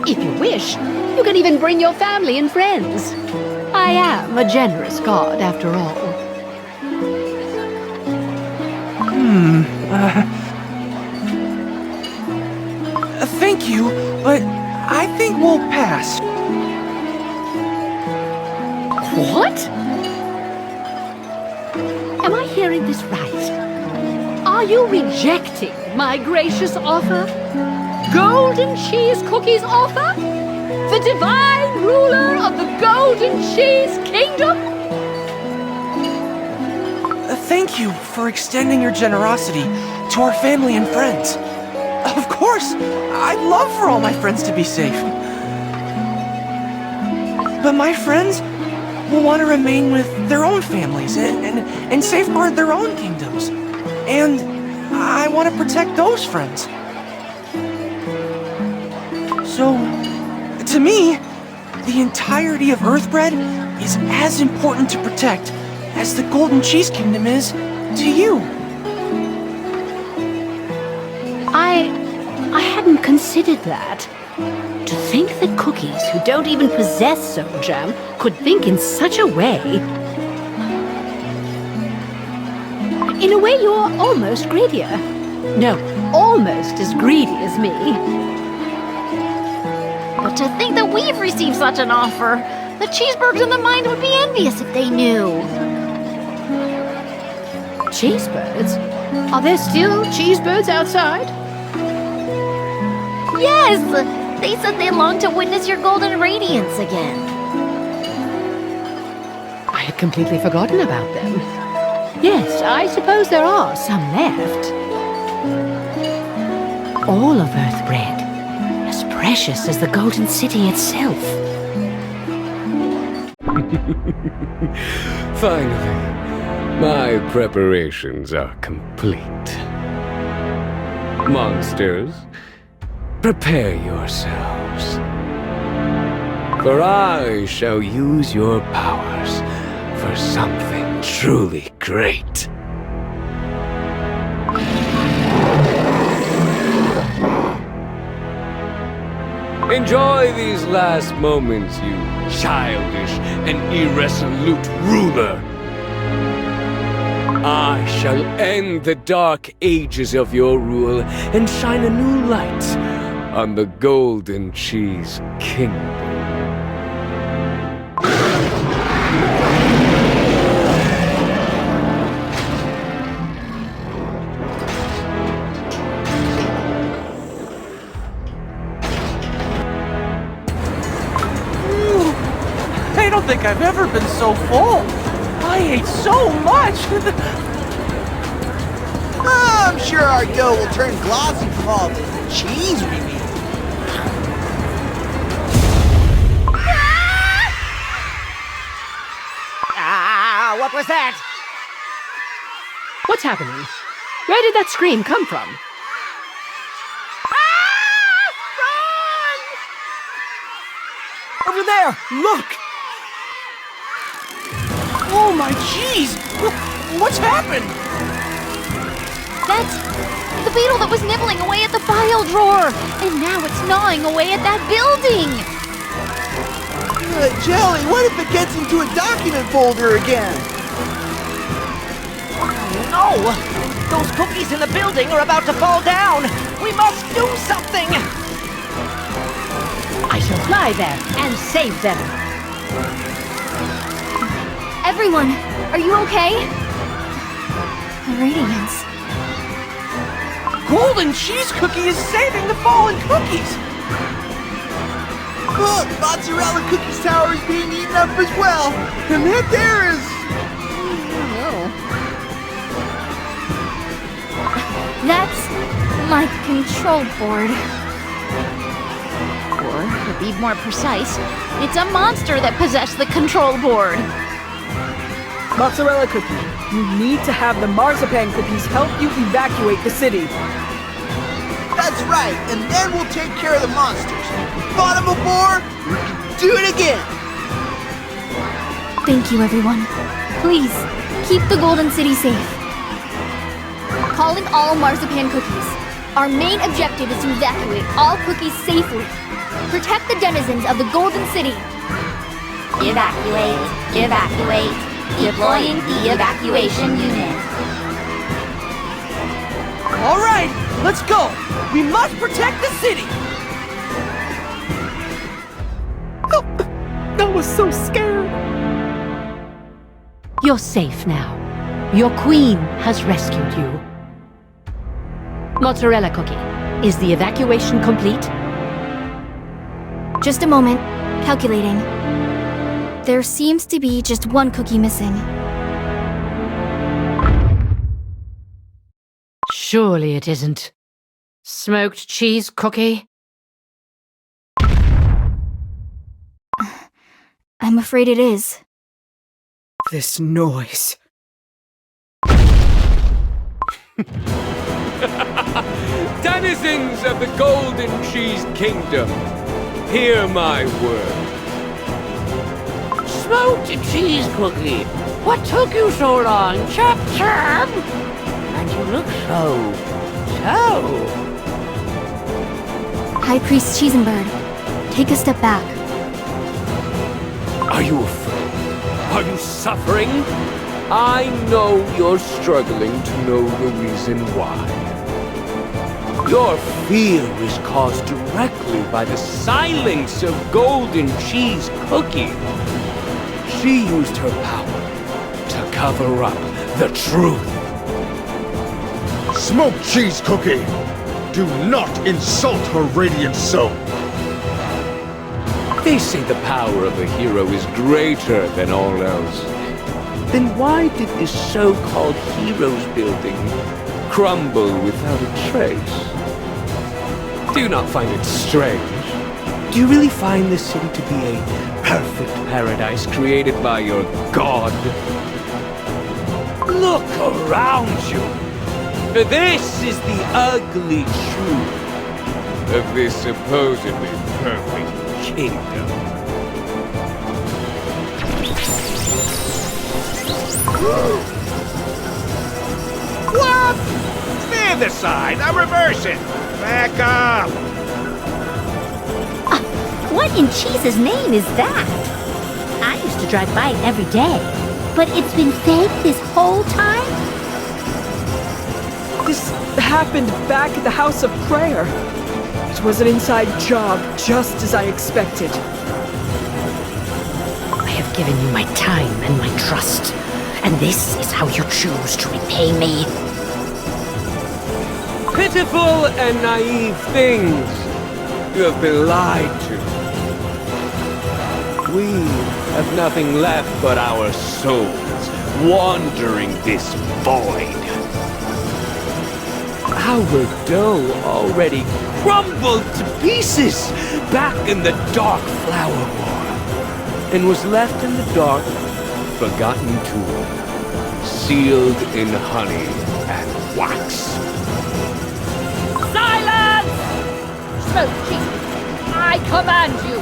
If you wish, you can even bring your family and friends. I am a generous god, after all.
Thank you, but I think we'll pass.
What? Am I hearing this right? Are you rejecting my gracious offer? Golden Cheese Cookie's offer? The divine ruler of the Golden Cheese Kingdom?
Thank you for extending your generosity to our family and friends. Of course, I'd love for all my friends to be safe. But my friends will want to remain with their own families and safeguard their own kingdoms. And I want to protect those friends. So, to me, the entirety of Earthbread is as important to protect as the Golden Cheese Kingdom is to you.
I hadn't considered that. To think that cookies who don't even possess soul jam could think in such a way. In a way, you're almost greedier. No, almost as greedy as me.
But to think that we've received such an offer, the cheeseburgers in the mine would be envious if they knew.
Cheesebirds? Are there still cheesebirds outside?
Yes! They said they longed to witness your golden radiance again.
I had completely forgotten about them. Yes, I suppose there are some left. All of Earthbread, as precious as the Golden City itself.
Finally, my preparations are complete. Monsters, prepare yourselves. For I shall use your powers for something truly great. Enjoy these last moments, you childish and irresolute ruler. I shall end the dark ages of your rule and shine a new light on the Golden Cheese Kingdom.
I don't think I've ever been so full. I ate so much.
I'm sure our dough will turn glossy from all the cheese we eat.
What was that?
What's happening? Where did that scream come from?
Over there, look! Oh my jeez! What's happened?
That's the beetle that was nibbling away at the file drawer, and now it's gnawing away at that building.
Jelly, what if it gets into a document folder again?
No! Those cookies in the building are about to fall down! We must do something!
I shall fly there and save them.
Everyone, are you okay? The radiance.
Golden Cheese Cookie is saving the fallen cookies!
Look, Mozzarella Cookies Tower is being eaten up as well! And that there is...
That's my control board.
Or, to be more precise, it's a monster that possessed the control board.
Mozzarella Cookie, you need to have the marzipan cookies help you evacuate the city.
That's right, and then we'll take care of the monsters. Fought them before, we can do it again!
Thank you, everyone. Please, keep the Golden City safe. Calling all marzipan cookies. Our main objective is to evacuate all cookies safely. Protect the denizens of the Golden City.
Evacuate, evacuate, deploying the evacuation unit.
All right, let's go! We must protect the city!
I was so scared.
You're safe now. Your queen has rescued you. Mozzarella Cookie, is the evacuation complete?
Just a moment. Calculating. There seems to be just one cookie missing.
Surely it isn't. Smoked cheese cookie?
I'm afraid it is.
This noise.
Denizens of the Golden Cheese Kingdom, Hear my word.
Smoked cheese cookie. What took you so long? Chop chop. And you look so.
High Priest Cheesenbird, take a step back.
Are you afraid? Are you suffering? I know you're struggling to know the reason why. Your fear is caused directly by the silence of Golden Cheese Cookie. She used her power to cover up the truth.
Smoked cheese cookie! Do not insult her radiant soul!
They say the power of a hero is greater than all else. Then why did this so-called heroes building crumble without a trace? Do you not find it strange? Do you really find this city to be a perfect paradise created by your god? Look around you! For this is the ugly truth of this supposedly perfect kingdom.
What? Stand aside. I'm reversing. Back up.
What in cheese's name is that? I used to drive by it every day. But it's been fake this whole time?
This happened back at the House of Prayer. It was an inside job, just as I expected.
I have given you my time and my trust, and this is how you choose to repay me.
Pitiful and naive things. You have been lied to. We have nothing left but our souls, wandering this void. Our dough already crumbled to pieces back in the Dark Flower War, and was left in the dark, forgotten tomb, sealed in honey and wax.
Silence! Smoke cheese, I command you!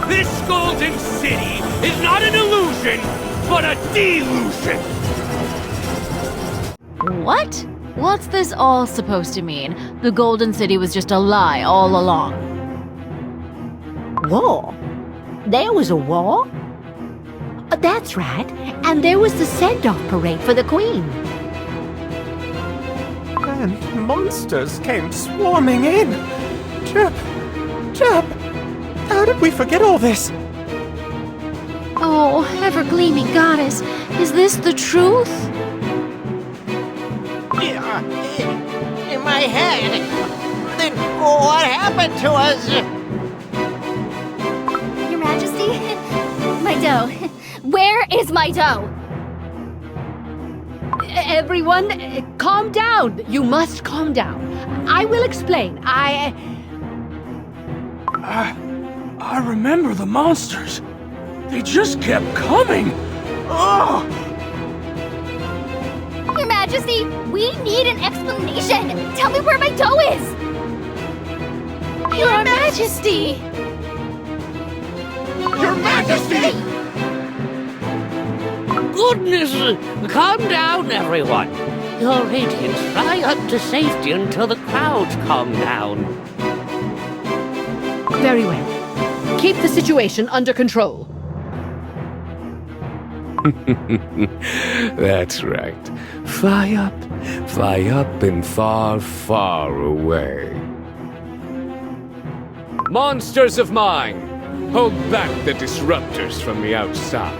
This golden city is not an illusion, but a delusion!
What? What's this all supposed to mean? The Golden City was just a lie all along.
War? There was a war? That's right. And there was the send-off parade for the Queen.
And monsters came swarming in. Chirp, how did we forget all this?
Oh, ever-gleaming goddess, is this the truth?
In my head. Then what happened to us?
Your Majesty? My dough. Where is my dough?
Everyone, calm down. You must calm down. I will explain.
I remember the monsters. They just kept coming. Oh!
Your Majesty, we need an explanation. Tell me where my dough is. Your Majesty!
Your Majesty!
Goodness! Calm down, everyone. Your radiance fly up to safety until the crowds calm down.
Very well. Keep the situation under control.
That's right. Fly up and far, far away. Monsters of mine, hold back the disruptors from the outside,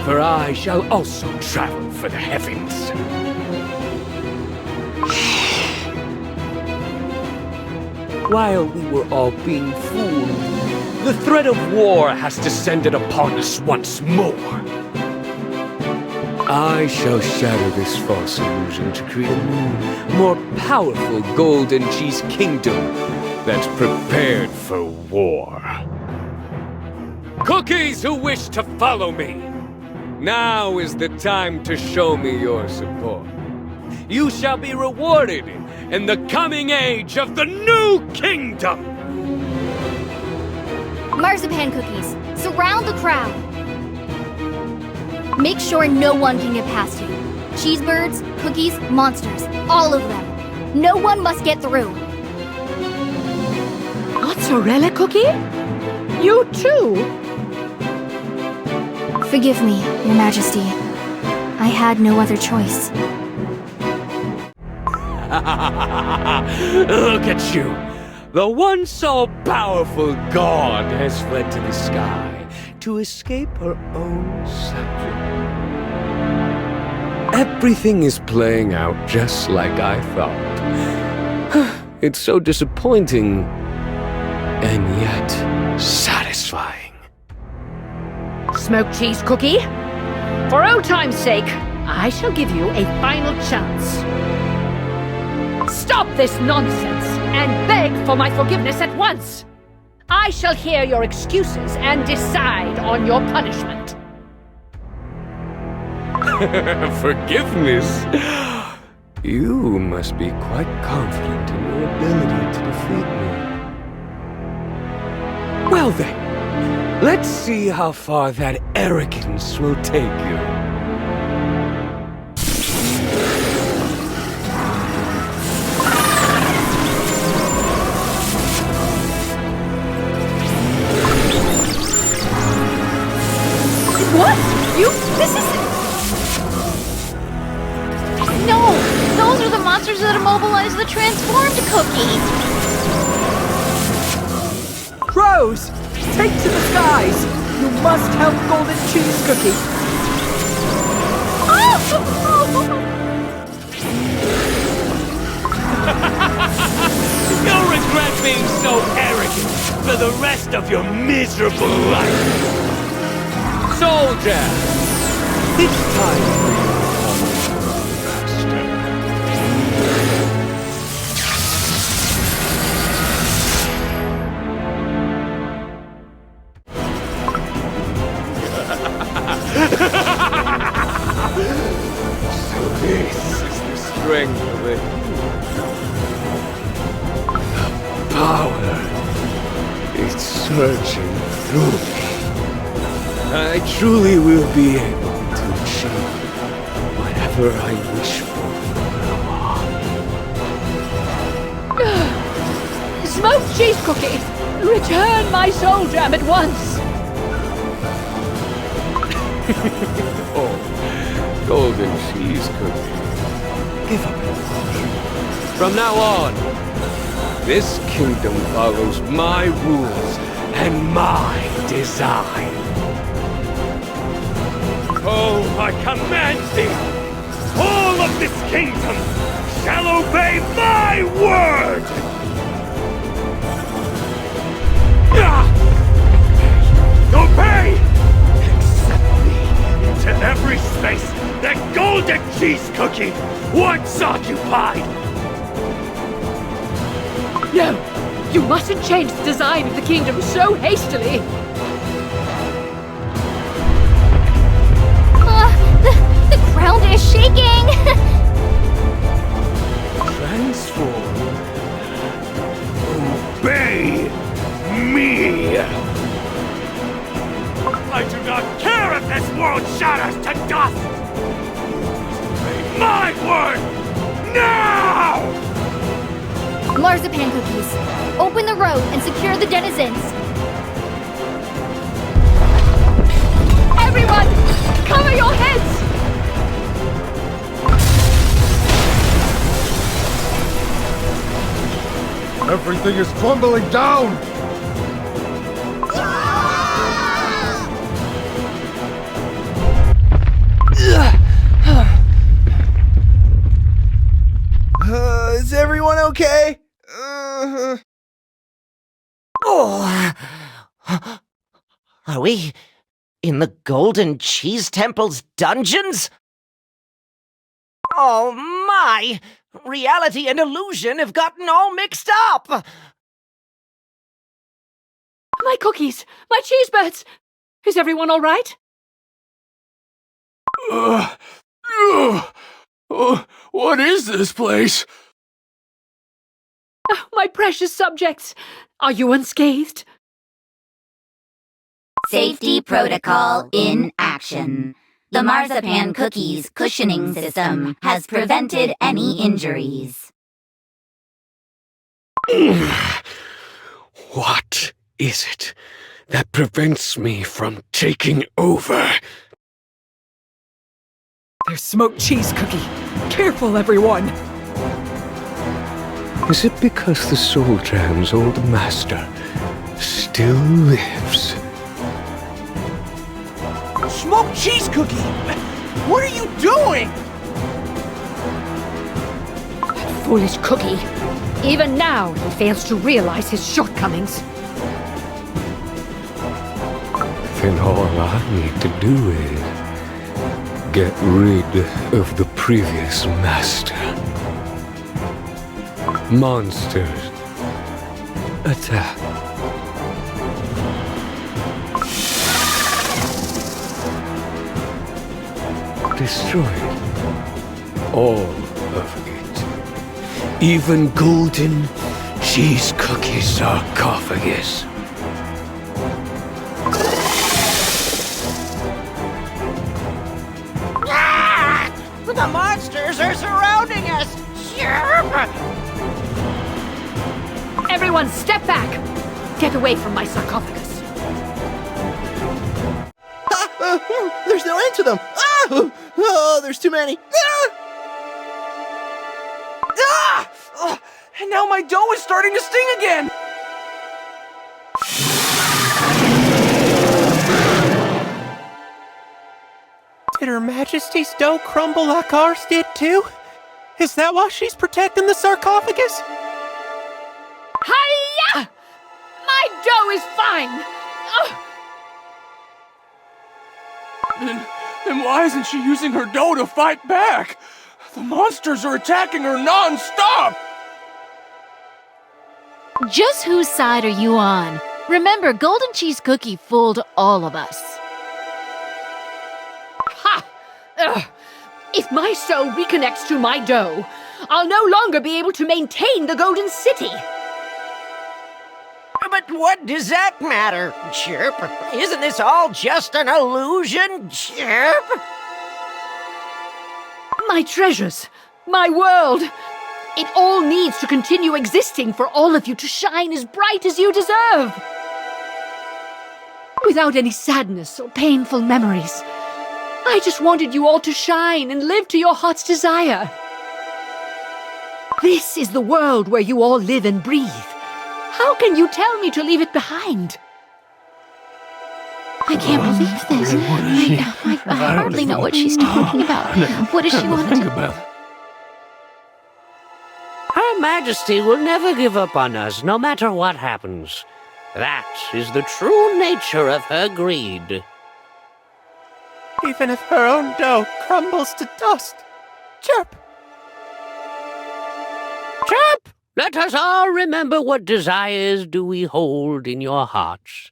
for I shall also travel for the heavens. While we were all being fooled, the threat of war has descended upon us once more. I shall shatter this false illusion to create a new, more powerful Golden Cheese Kingdom that's prepared for war. Cookies who wish to follow me, now is the time to show me your support. You shall be rewarded in the coming age of the new kingdom!
Marzipan cookies, surround the crowd. Make sure no one can get past you. Cheesebirds, cookies, monsters, all of them. No one must get through.
Mozzarella cookie? You too?
Forgive me, Your Majesty. I had no other choice.
Look at you! The once all-powerful god has fled to the sky to escape her own suffering. Everything is playing out just like I thought. It's so disappointing, and yet satisfying.
Smoked cheese cookie? For old time's sake, I shall give you a final chance. Stop this nonsense and beg for my forgiveness at once. I shall hear your excuses and decide on your punishment.
Forgiveness? You must be quite confident in your ability to defeat me. Well then, let's see how far that arrogance will take you.
What? This is...
No! Those are the monsters that immobilize the transformed cookie!
Crows! Take to the skies! You must help Golden Cheese Cookie!
You'll regret being so arrogant for the rest of your miserable life! Soldier! It's time for you So this is the strength of it. The power is surging through me. I truly will be able to achieve whatever I wish for from now on.
Smoked cheese cookie! Return my soul jam at once!
Oh, golden cheese cookie. Give up it. From now on, this kingdom follows my rules and my design. Oh, I command thee! All of this kingdom shall obey my word! Obey! Accept me into every space that Golden Cheese Cookie once occupied!
No! You mustn't change the design of the kingdom so hastily!
The ground is shaking!
Transform. Obey me! I do not care if this world shatters to dust! Obey my word! Now!
Marzipan cookies, open the road and secure the denizens.
Everyone! Cover your heads!
Everything is crumbling down!
Is everyone okay?
Oh! Are we in the Golden Cheese Temple's dungeons? Oh my! Reality and illusion have gotten all mixed up!
My cookies! My cheesebirds! Is everyone all right?
What is this place?
Oh, my precious subjects! Are you unscathed?
Safety protocol in action. The marzipan cookie's cushioning system has prevented any injuries.
What is it that prevents me from taking over?
There's smoked cheese cookie. Careful, everyone.
Is it because the Soul Jam's old master still lives?
Smoked cheese cookie! What are you doing?
That foolish cookie. Even now, he fails to realize his shortcomings.
Then all I need to do is get rid of the previous master. Monsters, attack. Destroy it. All of it. Even golden cheese cookie sarcophagus.
The monsters are surrounding us!
Everyone, step back! Get away from my sarcophagus.
There's no end to them! Oh, there's too many! And now my dough is starting to sting again!
Did Her Majesty's dough crumble like ours did too? Is that why she's protecting the sarcophagus?
Hiya! My dough is fine!
Then why isn't she using her dough to fight back? The monsters are attacking her non-stop!
Just whose side are you on? Remember, Golden Cheese Cookie fooled all of us.
Ha! If my soul reconnects to my dough, I'll no longer be able to maintain the Golden City.
But what does that matter, Chirp? Isn't this all just an illusion, Chirp?
My treasures, my world, it all needs to continue existing for all of you to shine as bright as you deserve. Without any sadness or painful memories. I just wanted you all to shine and live to your heart's desire. This is the world where you all live and breathe. How can you tell me to leave it behind?
I can't believe this. I hardly know what she's talking about. What does she want to do?
Her Majesty will never give up on us, no matter what happens. That is the true nature of her greed.
Even if her own dough crumbles to dust. Chirp!
Chirp! Let us all remember what desires do we hold in your hearts.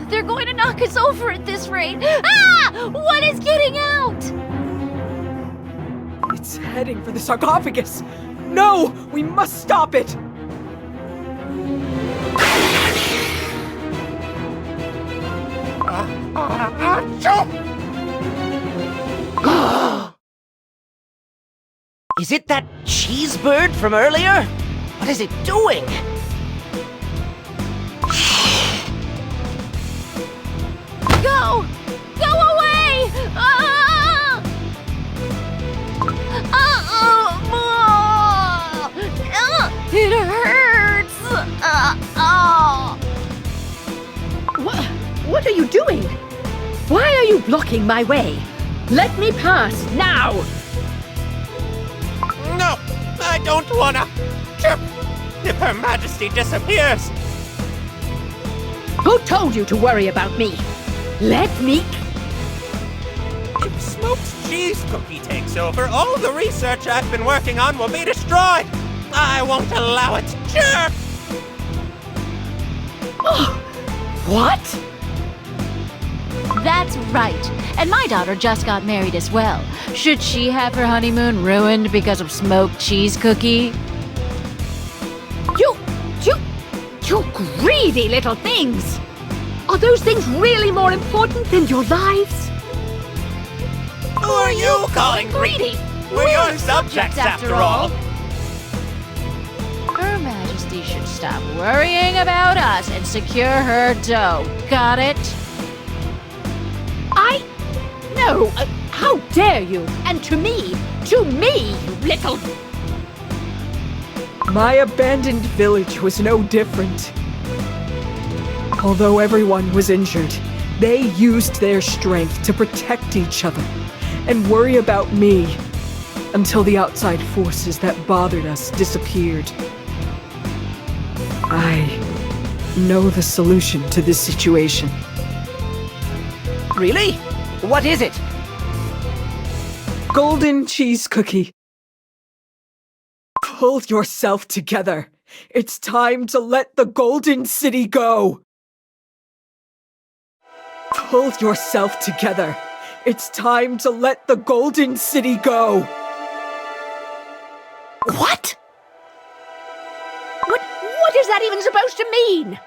They're going to knock us over at this rate. Ah! What is getting out?
It's heading for the sarcophagus. No! We must stop it!
Is it that cheese bird from earlier? What is it doing?
Go! Go away! It hurts!
What are you doing? Why are you blocking my way? Let me pass, now!
No, I don't wanna. Chirp! If Her Majesty disappears.
Who told you to worry about me? Let me...
If Smoked Cheese Cookie takes over, all the research I've been working on will be destroyed. I won't allow it. Chirp!
What?
That's right. And my daughter just got married as well. Should she have her honeymoon ruined because of Smoked Cheese Cookie?
You You greedy little things! Are those things really more important than your lives?
Who are you calling greedy? We're your subjects, after all.
Her Majesty should stop worrying about us and secure her dough. Got it?
No! How dare you! And to me, you little...
My abandoned village was no different. Although everyone was injured, they used their strength to protect each other and worry about me until the outside forces that bothered us disappeared. I know the solution to this situation.
Really? What is it?
Golden cheese cookie. Pull yourself together. It's time to let the Golden City go. Pull yourself together. It's time to let the Golden City go.
What? What is that even supposed to mean?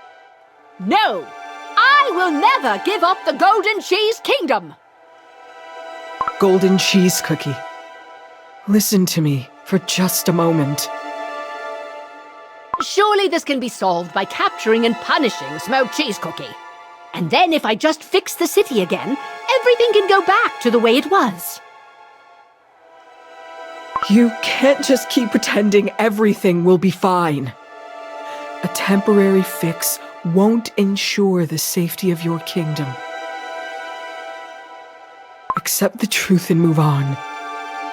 No! I will never give up the Golden Cheese Kingdom!
Golden cheese cookie. Listen to me for just a moment.
Surely this can be solved by capturing and punishing Smoked Cheese Cookie. And then if I just fix the city again, everything can go back to the way it was.
You can't just keep pretending everything will be fine. A temporary fix won't ensure the safety of your kingdom. Accept the truth and move on.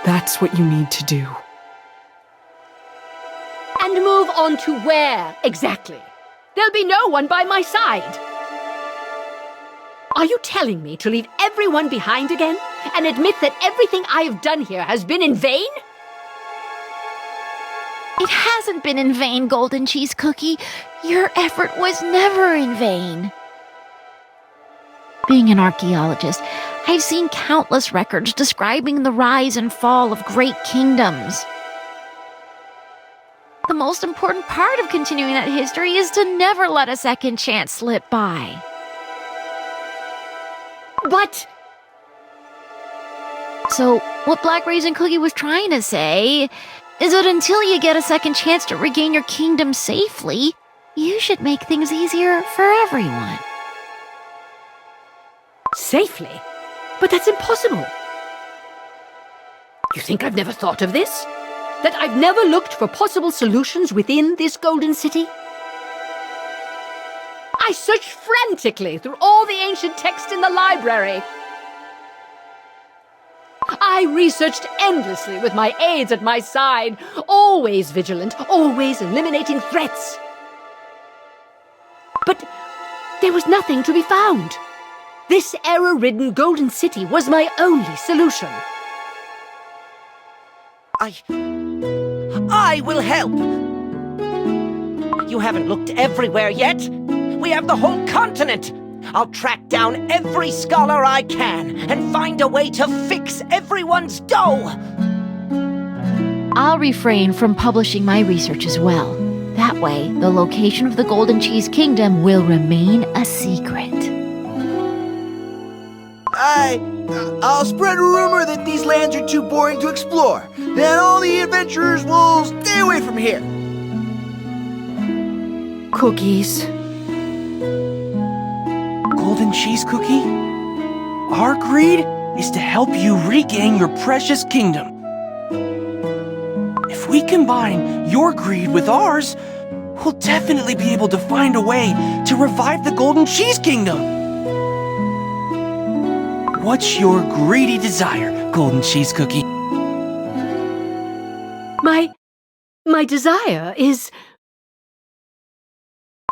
That's what you need to do.
And move on to where, exactly? There'll be no one by my side. Are you telling me to leave everyone behind again and admit that everything I have done here has been in vain?
It hasn't been in vain, Golden Cheese Cookie. Your effort was never in vain. Being an archaeologist, I've seen countless records describing the rise and fall of great kingdoms. The most important part of continuing that history is to never let a second chance slip by.
But...
So, what Black Raisin Cookie was trying to say is that until you get a second chance to regain your kingdom safely, you should make things easier for everyone.
Safely? But that's impossible. You think I've never thought of this? That I've never looked for possible solutions within this Golden City? I searched frantically through all the ancient texts in the library. I researched endlessly with my aides at my side, always vigilant, always eliminating threats. But there was nothing to be found. This error-ridden Golden City was my only solution.
I will help! You haven't looked everywhere yet. We have the whole continent. I'll track down every scholar I can and find a way to fix everyone's dough.
I'll refrain from publishing my research as well. That way, the location of the Golden Cheese Kingdom will remain a secret.
I'll spread a rumor that these lands are too boring to explore. Then all the adventurers will stay away from here.
Cookies.
Golden Cheese Cookie? Our greed is to help you regain your precious kingdom. If we combine your greed with ours, we'll definitely be able to find a way to revive the Golden Cheese Kingdom. What's your greedy desire, Golden Cheese Cookie?
My desire is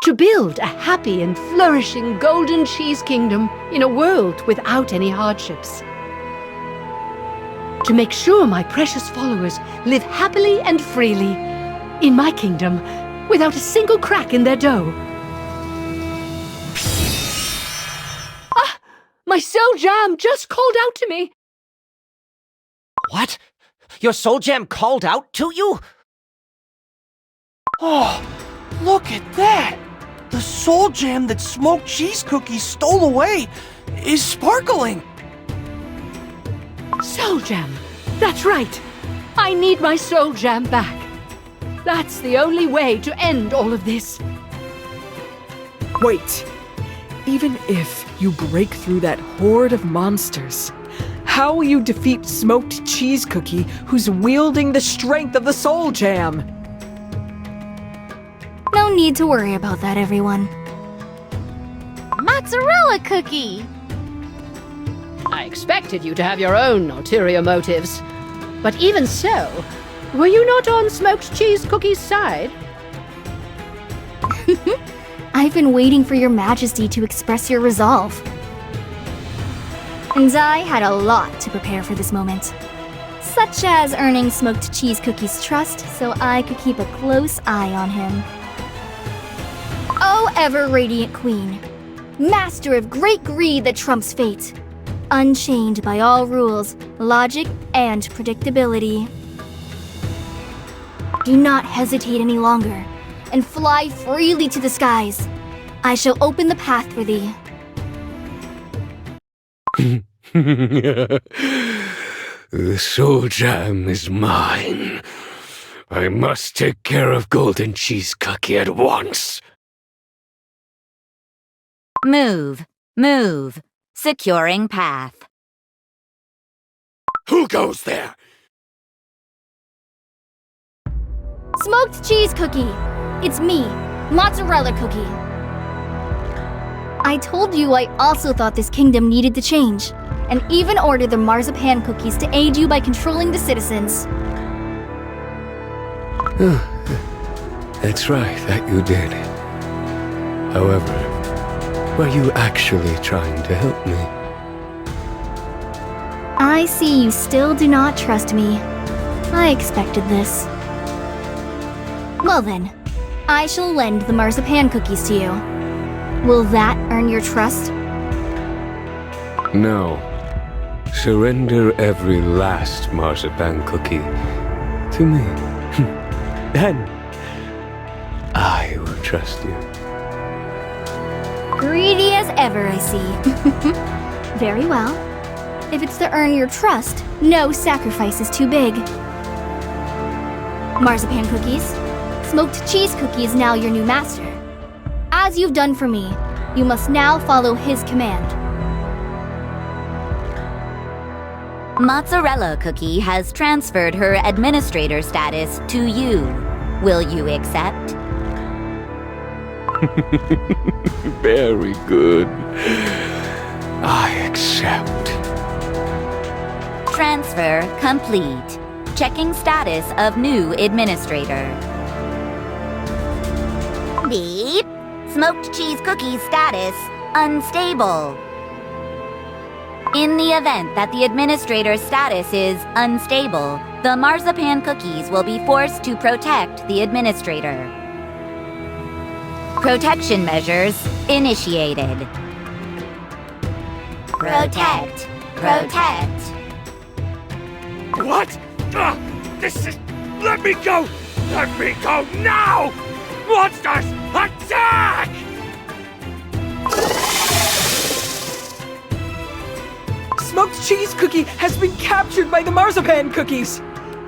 to build a happy and flourishing Golden Cheese Kingdom in a world without any hardships. To make sure my precious followers live happily and freely in my kingdom without a single crack in their dough. Ah! My soul jam just called out to me!
What? Your soul gem called out to you?
Oh, look at that! The soul gem that smoked cheese cookies stole away is sparkling.
Soul Gem! That's right! I need my Soul Gem back. That's the only way to end all of this.
Wait. Even if you break through that horde of monsters, how will you defeat Smoked Cheese Cookie who's wielding the strength of the Soul Jam?
No need to worry about that, everyone.
Mozzarella cookie!
I expected you to have your own ulterior motives. But even so, were you not on Smoked Cheese Cookie's side?
I've been waiting for your majesty to express your resolve. And I had a lot to prepare for this moment. Such as earning Smoked Cheese Cookie's trust so I could keep a close eye on him. Oh, ever-radiant queen, master of great greed that trumps fate, unchained by all rules, logic, and predictability. Do not hesitate any longer, and fly freely to the skies. I shall open the path for thee.
The Soul Jam is mine. I must take care of Golden Cheese Cookie at once.
Move. Move. Securing path.
Who goes there?
Smoked Cheese Cookie! It's me, Mozzarella Cookie. I told you I also thought this kingdom needed to change, and even ordered the marzipan cookies to aid you by controlling the citizens.
That's right, that you did. However, were you actually trying to help me?
I see you still do not trust me. I expected this. Well then, I shall lend the marzipan cookies to you. Will that earn your trust?
No. Surrender every last marzipan cookie to me. Then, I will trust you.
Greedy as ever, I see. Very well. If it's to earn your trust, no sacrifice is too big. Marzipan cookies, Smoked Cheese Cookie is now your new master. As you've done for me, you must now follow his command.
Mozzarella Cookie has transferred her administrator status to you. Will you accept?
Very good. I accept.
Transfer complete. Checking status of new administrator. Beep. Smoked Cheese Cookie's status unstable. In the event that the administrator's status is unstable, the marzipan cookies will be forced to protect the administrator. Protection measures initiated. Protect. Protect.
What? This is... Let me go! Let me go now! Monsters, attack!
Smoked Cheese Cookie has been captured by the marzipan cookies!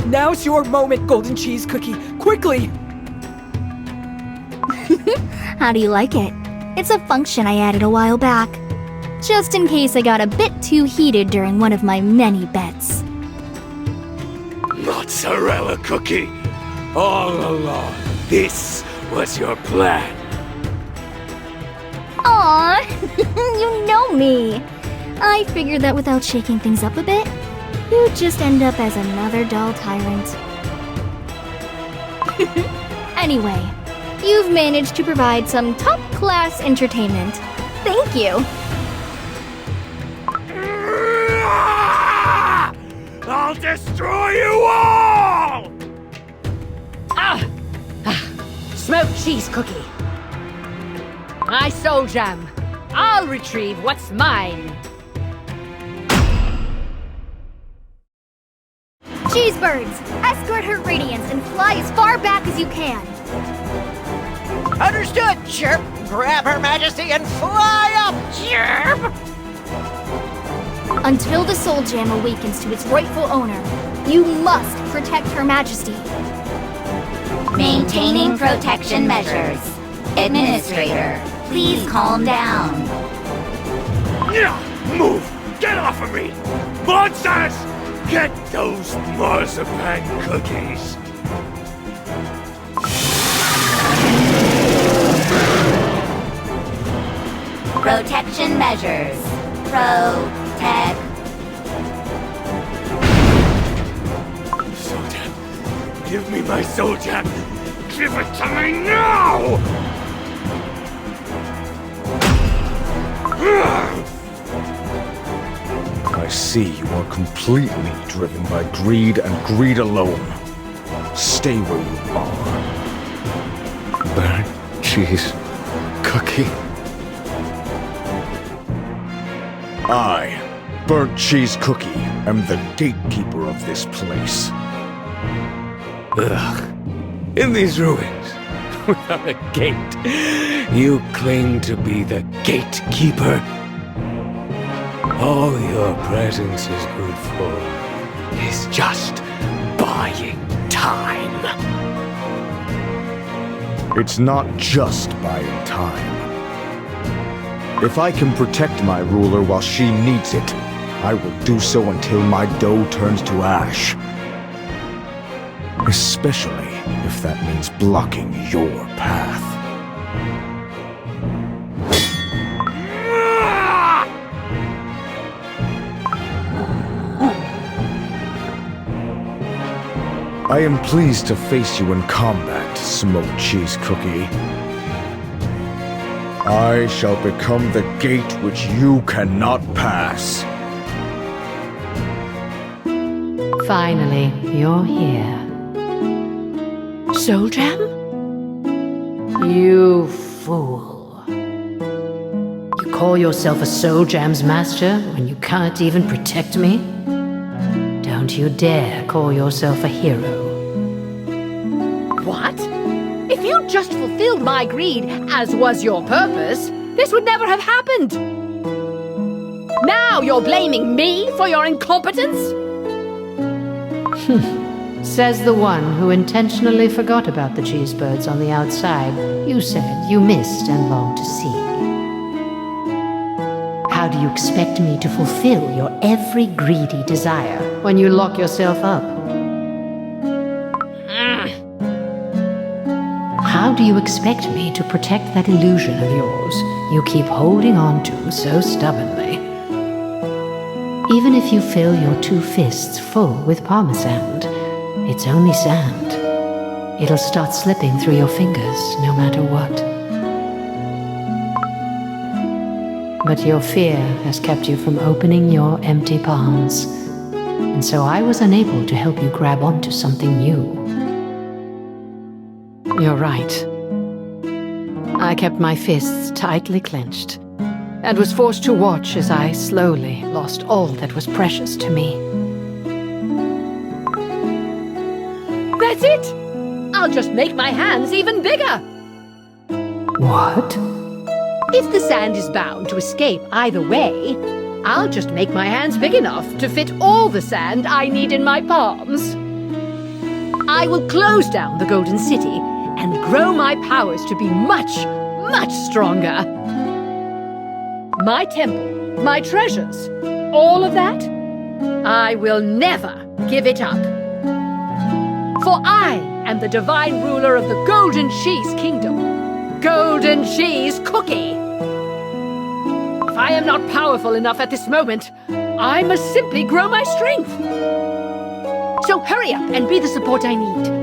Now's your moment, Golden Cheese Cookie. Quickly!
How do you like it? It's a function I added a while back. Just in case I got a bit too heated during one of my many bets.
Mozzarella Cookie! All along, this was your plan.
Aww, you know me. I figured that without shaking things up a bit, you'd just end up as another dull tyrant. Anyway, you've managed to provide some top-class entertainment. Thank you.
I'll destroy you all!
Smoked Cheese Cookie. My Soul Jam. I'll retrieve what's mine.
Cheesebirds, escort her radiance and fly as far back as you can.
Understood, chirp! Grab Her Majesty and fly up, chirp!
Until the soul gem awakens to its rightful owner, you must protect Her Majesty.
Maintaining protection measures. Administrator, please calm down.
Move! Get off of me! Monsters! Get those marzipan cookies!
Protection measures. Protect.
Soul Gem! Give me my Soul Gem! Give it to me now!
I see you are completely driven by greed and greed alone. Stay where you are.
Burnt cheese cookie.
I, Burnt Cheese Cookie, am the gatekeeper of this place.
Ugh. In these ruins, without a gate, you claim to be the gatekeeper? All your presence is good for is just buying time.
It's not just buying time. If I can protect my ruler while she needs it, I will do so until my dough turns to ash. Especially if that means blocking your path. I am pleased to face you in combat, Smoked Cheese Cookie. I shall become the gate which you cannot pass.
Finally, you're here.
Soul Jam?
You fool. You call yourself a Soul Jam's master when you can't even protect me? Don't you dare call yourself a hero.
What? If you'd just fulfilled my greed, as was your purpose, this would never have happened. Now you're blaming me for your incompetence?
Says the one who intentionally forgot about the cheesebirds on the outside you said you missed and longed to see. How do you expect me to fulfill your every greedy desire when you lock yourself up? How do you expect me to protect that illusion of yours you keep holding on to so stubbornly? Even if you fill your 2 fists full with parmesan, it's only sand. It'll start slipping through your fingers no matter what. But your fear has kept you from opening your empty palms, and so I was unable to help you grab onto something new. You're right. I kept my fists tightly clenched, and was forced to watch as I slowly lost all that was precious to me.
That's it! I'll just make my hands even bigger!
What?
If the sand is bound to escape either way, I'll just make my hands big enough to fit all the sand I need in my palms. I will close down the Golden City and grow my powers to be much, much stronger. My temple, my treasures, all of that, I will never give it up. For I am the divine ruler of the Golden Cheese Kingdom. Golden Cheese Cookie! If I am not powerful enough at this moment, I must simply grow my strength. So hurry up and be the support I need.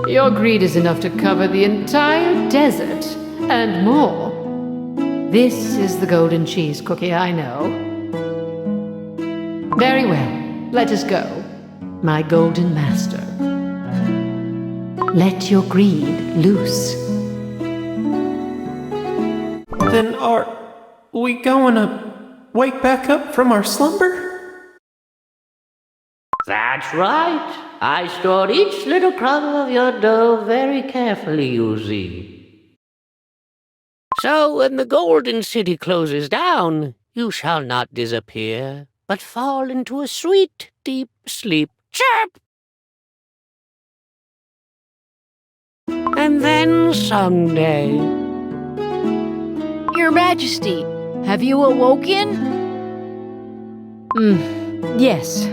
Your greed is enough to cover the entire desert, and more. This is the Golden Cheese Cookie I know. Very well, let us go, my Golden Master. Let your greed loose.
Then are we going to wake back up from our slumber?
That's right. I stored each little crumb of your dough very carefully, you see. So when the Golden City closes down, you shall not disappear, but fall into a sweet, deep sleep. Chirp! And then someday...
Your Majesty, have you awoken?
Yes.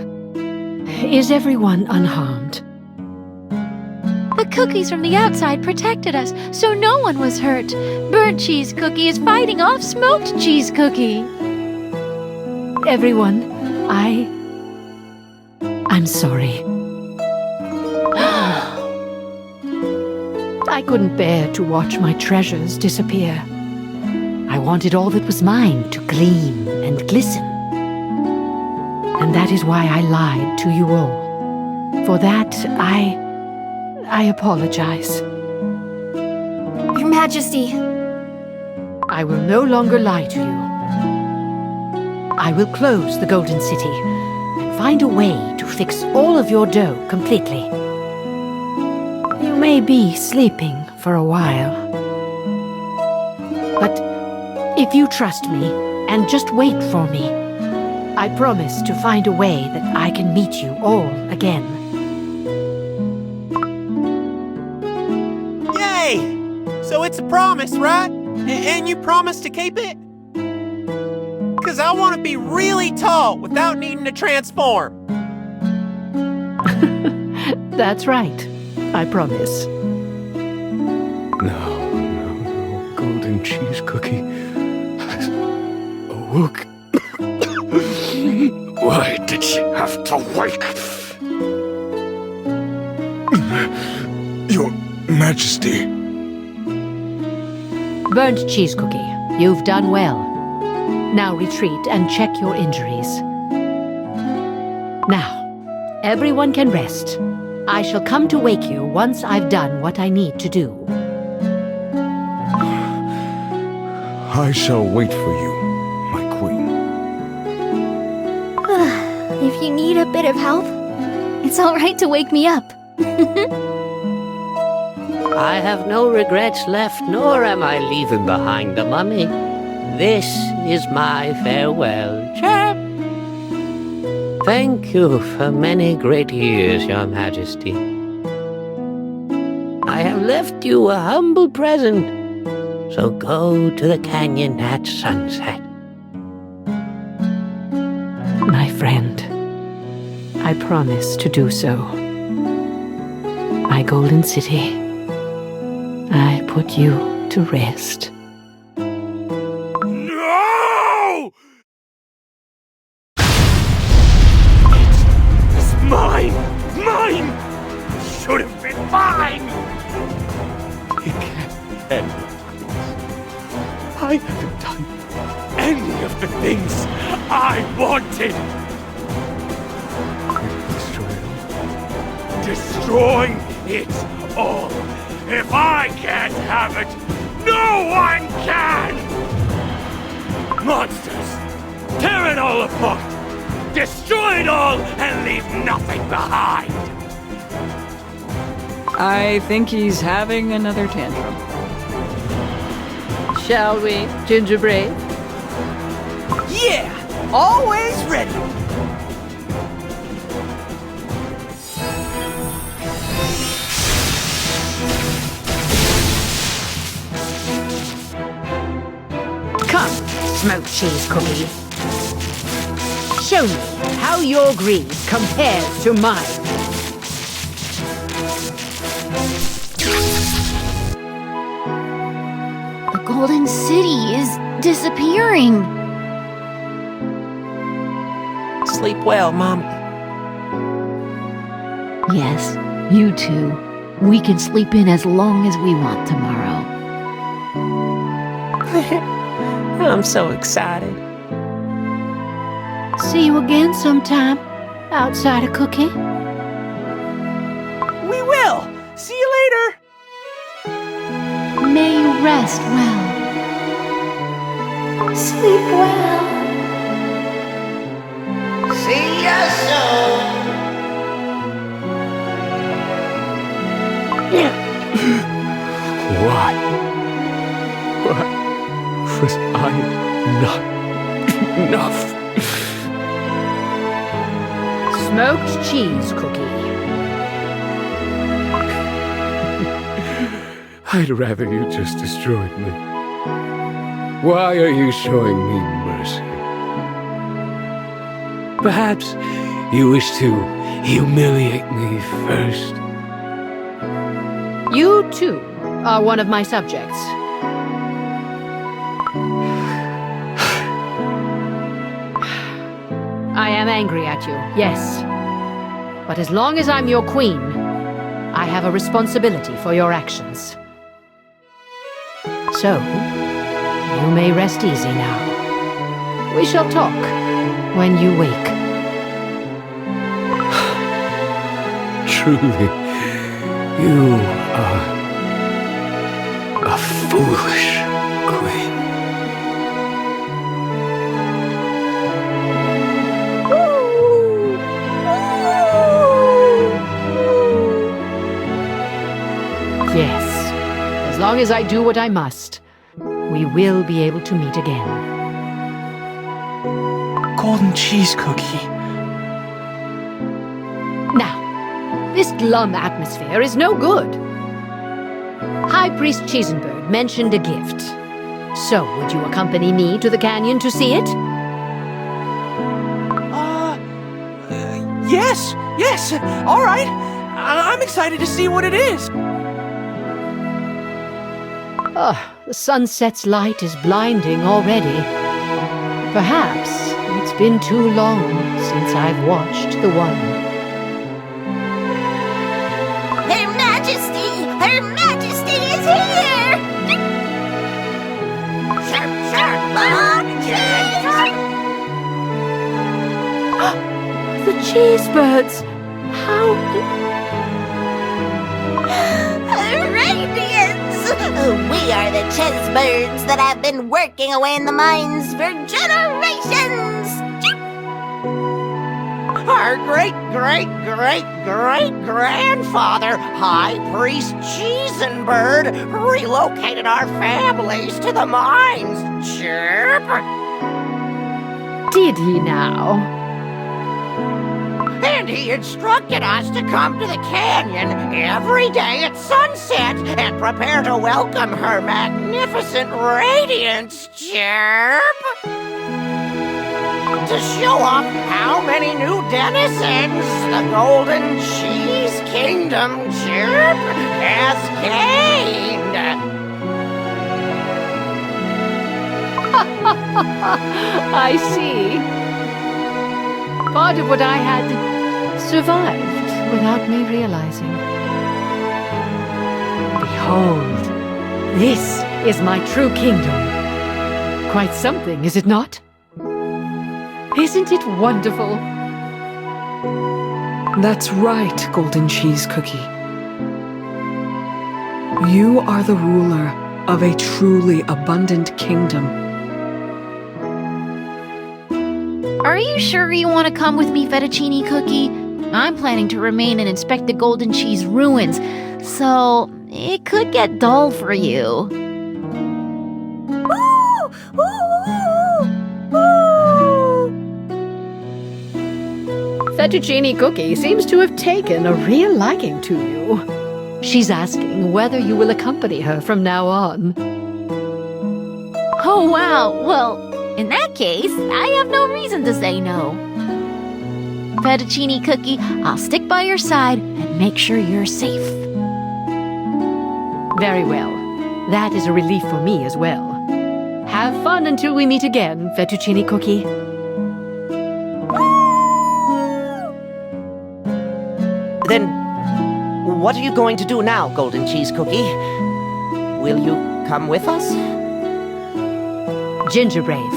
Is everyone unharmed?
The cookies from the outside protected us, so no one was hurt. Burnt Cheese Cookie is fighting off Smoked Cheese Cookie.
Everyone, I'm sorry. I couldn't bear to watch my treasures disappear. I wanted all that was mine to gleam and glisten. And that is why I lied to you all. For that, I apologize.
Your Majesty.
I will no longer lie to you. I will close the Golden City and find a way to fix all of your dough completely. You may be sleeping for a while. But if you trust me and just wait for me, I promise to find a way that I can meet you all again.
Yay! So it's a promise, right? And you promise to keep it? Because I want to be really tall without needing to transform.
That's right. I promise.
No. Golden Cheese Cookie has awoke. Why did she have to wake?
Your Majesty.
Burnt Cheese Cookie, you've done well. Now retreat and check your injuries. Now, everyone can rest. I shall come to wake you once I've done what I need to do.
I shall wait for you, my queen.
If you need a bit of help, it's all right to wake me up.
I have no regrets left, nor am I leaving behind the mummy. This is my farewell. Chirp! Thank you for many great years, Your Majesty. I have left you a humble present, so go to the canyon at sunset.
My friend, I promise to do so. My Golden City, I put you to rest.
No! It's mine! Mine! Should have been mine! It can't end. I haven't done any of the things I wanted! Destroy it all! If I can't have it, no one can! Monsters! Tear it all apart! Destroy it all and leave nothing behind!
I think he's having another tantrum.
Shall we, Gingerbread?
Yeah! Always ready!
Come, Smoked Cheese Cookie. Show me how your greed compares to mine.
The Golden City is disappearing.
Sleep well, Mom.
Yes, you too. We can sleep in as long as we want tomorrow.
I'm so excited.
See you again sometime, outside of Cookie.
We will! See you later!
May you rest well.
Sleep well.
See ya soon!
Was I not enough?
Smoked cheese cookie.
I'd rather you just destroyed me. Why are you showing me mercy? Perhaps you wish to humiliate me first.
You, too, are one of my subjects. I am angry at you, yes. But as long as I'm your queen, I have a responsibility for your actions. So, you may rest easy now. We shall talk when you wake.
Truly, you are a foolish queen.
Yes, as long as I do what I must, we will be able to meet again.
Golden cheese cookie.
Now, this glum atmosphere is no good. High Priest Cheesenbird mentioned a gift. So, would you accompany me to the canyon to see it?
Yes, all right. I'm excited to see what it is.
The sunset's light is blinding already. Perhaps it's been too long since I've watched the one.
Her Majesty is here!
The cheesebirds! How
Radiance! We are the chessbirds that have been working away in the mines for generations!
Our great-grandfather, High Priest Cheesenbird, relocated our families to the mines, chirp!
did he now?
And he instructed us to come to the canyon every day at sunset and prepare to welcome her magnificent radiance, chirp! To show off how many new denizens the Golden Cheese Kingdom, chirp, has gained!
I see. Part of what I had survived without me realizing. Behold, this is my true kingdom. Quite something, is it not? Isn't it wonderful?
That's right, Golden Cheese Cookie. You are the ruler of a truly abundant kingdom.
Are you sure you want to come with me, Fettuccine Cookie? I'm planning to remain and inspect the Golden Cheese ruins, so it could get dull for you.
Fettuccine Cookie seems to have taken a real liking to you. She's asking whether you will accompany her from now on.
Oh, wow. Well, in that case, I have no reason to say no. Fettuccine Cookie, I'll stick by your side and make sure you're safe.
Very well. That is a relief for me as well. Have fun until we meet again, Fettuccine Cookie.
Then, what are you going to do now, Golden Cheese Cookie? Will you come with us?
Gingerbrave,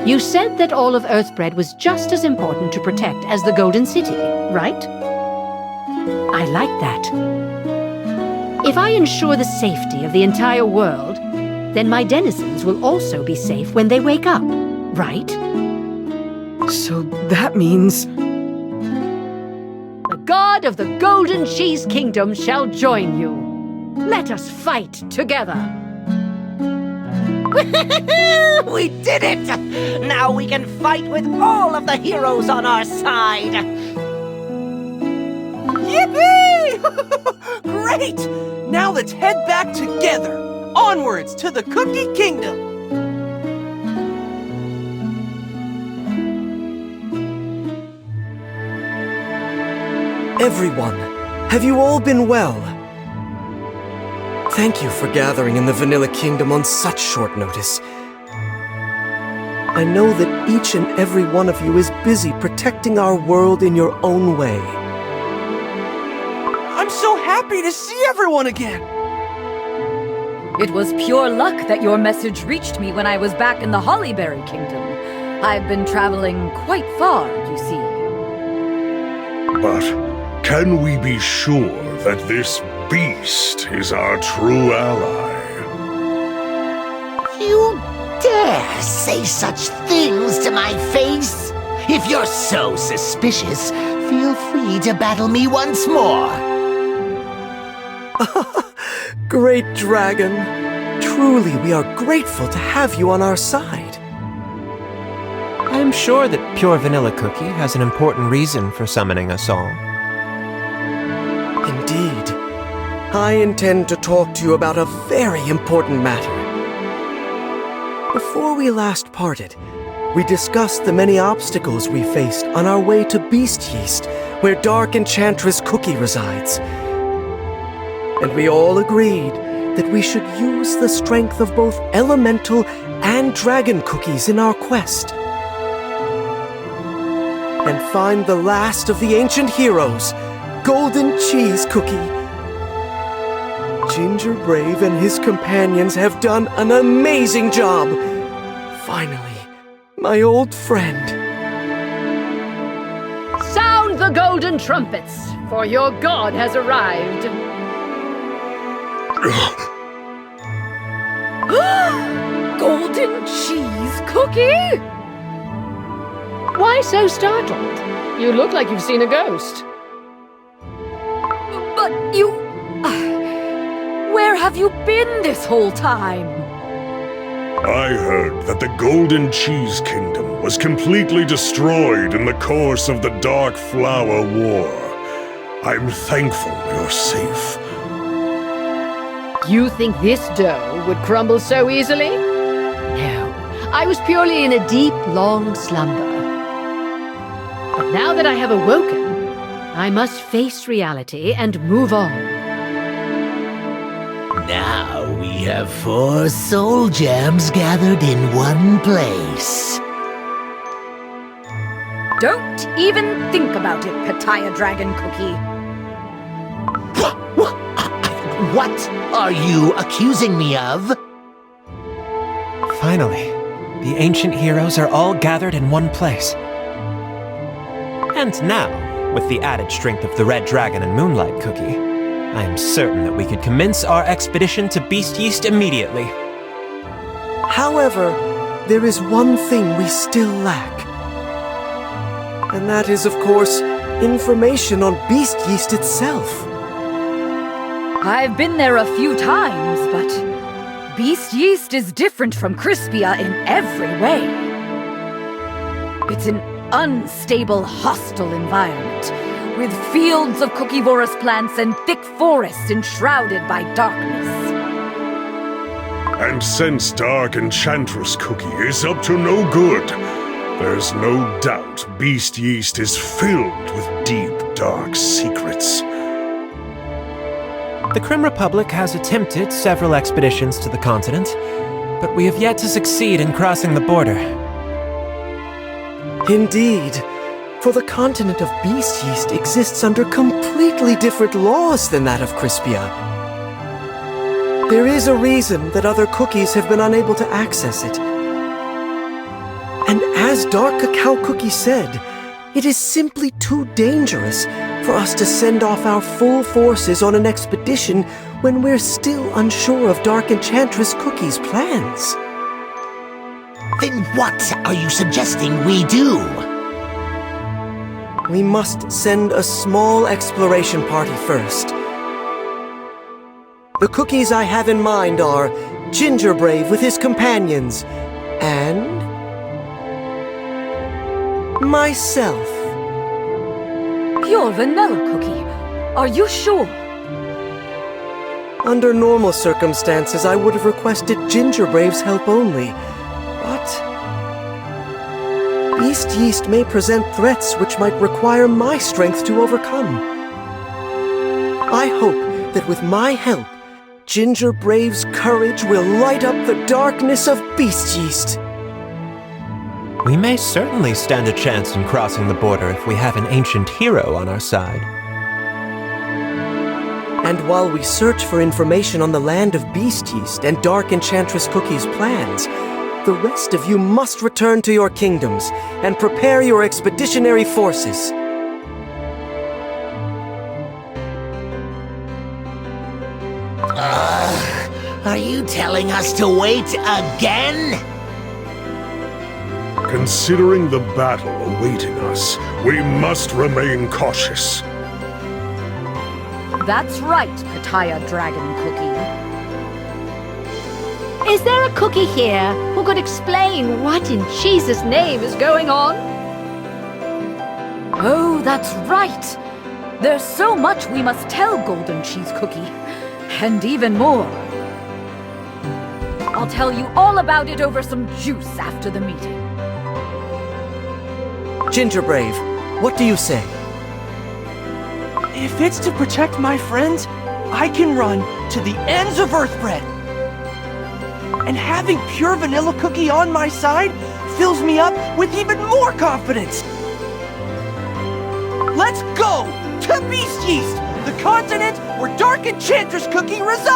you said that all of Earthbread was just as important to protect as the Golden City, right? I like that. If I ensure the safety of the entire world, then my denizens will also be safe when they wake up, right?
So that means...
The god of the Golden Cheese Kingdom shall join you. Let us fight together.
We did it! Now we can fight with all of the heroes on our side!
Yippee! Great! Now let's head back together! Onwards to the Cookie Kingdom!
Everyone, have you all been well? Thank you for gathering in the Vanilla Kingdom on such short notice. I know that each and every one of you is busy protecting our world in your own way.
I'm so happy to see everyone again!
It was pure luck that your message reached me when I was back in the Hollyberry Kingdom. I've been traveling quite far, you see.
But can we be sure that this beast is our true ally?
You dare say such things to my face? If you're so suspicious, feel free to battle me once more.
Great dragon, truly we are grateful to have you on our side.
I'm sure that Pure Vanilla Cookie has an important reason for summoning us all.
Indeed. I intend to talk to you about a very important matter. Before we last parted, we discussed the many obstacles we faced on our way to Beast Yeast, where Dark Enchantress Cookie resides. And we all agreed that we should use the strength of both elemental and dragon cookies in our quest. And find the last of the ancient heroes, Golden Cheese Cookie. Ginger Brave and his companions have done an amazing job. Finally, my old friend.
Sound the golden trumpets, for your god has arrived. Golden Cheese Cookie? Why so startled? You look like you've seen a ghost.
But you... where have you been this whole time?
I heard that the Golden Cheese Kingdom was completely destroyed in the course of the Dark Flower War. I'm thankful you're safe.
You think this dough would crumble so easily? No, I was purely in a deep, long slumber. But now that I have awoken, I must face reality and move on.
Now we have 4 soul gems gathered in one place.
Don't even think about it, Pattaya Dragon Cookie.
What are you accusing me of?
Finally, the ancient heroes are all gathered in one place. And now, with the added strength of the Red Dragon and Moonlight Cookie, I am certain that we could commence our expedition to Beast Yeast immediately.
However, there is one thing we still lack. And that is, of course, information on Beast Yeast itself.
I've been there a few times, but Beast Yeast is different from Crispia in every way. It's an unstable, hostile environment, with fields of cookivorous plants and thick forests enshrouded by darkness.
And since Dark Enchantress Cookie is up to no good, there's no doubt Beast Yeast is filled with deep, dark secrets.
The Crim Republic has attempted several expeditions to the continent, but we have yet to succeed in crossing the border.
Indeed, for the continent of Beast Yeast exists under completely different laws than that of Crispia. There is a reason that other cookies have been unable to access it. And as Dark Cacao Cookie said, it is simply too dangerous for us to send off our full forces on an expedition when we're still unsure of Dark Enchantress Cookie's plans.
Then what are you suggesting we do?
We must send a small exploration party first. The cookies I have in mind are Ginger Brave with his companions, and myself.
Pure vanilla cookie. Are you sure?
Under normal circumstances, I would have requested Ginger Brave's help only, but Beast Yeast may present threats which might require my strength to overcome. I hope that with my help, Ginger Brave's courage will light up the darkness of Beast Yeast.
We may certainly stand a chance in crossing the border if we have an ancient hero on our side.
And while we search for information on the land of Beast Yeast and Dark Enchantress Cookie's plans, the rest of you must return to your kingdoms and prepare your expeditionary forces.
Are you telling us to wait again?
Considering the battle awaiting us, we must remain cautious.
That's right, Kataya Dragon Cookie.
Is there a cookie here who could explain what in Jesus' name is going on?
Oh, that's right. There's so much we must tell Golden Cheese Cookie. And even more. I'll tell you all about it over some juice after the meeting.
Ginger Brave, what do you say?
If it's to protect my friends, I can run to the ends of Earthbread. And having Pure Vanilla Cookie on my side fills me up with even more confidence. Let's go to Beast Yeast, the continent where Dark Enchantress Cookie resides!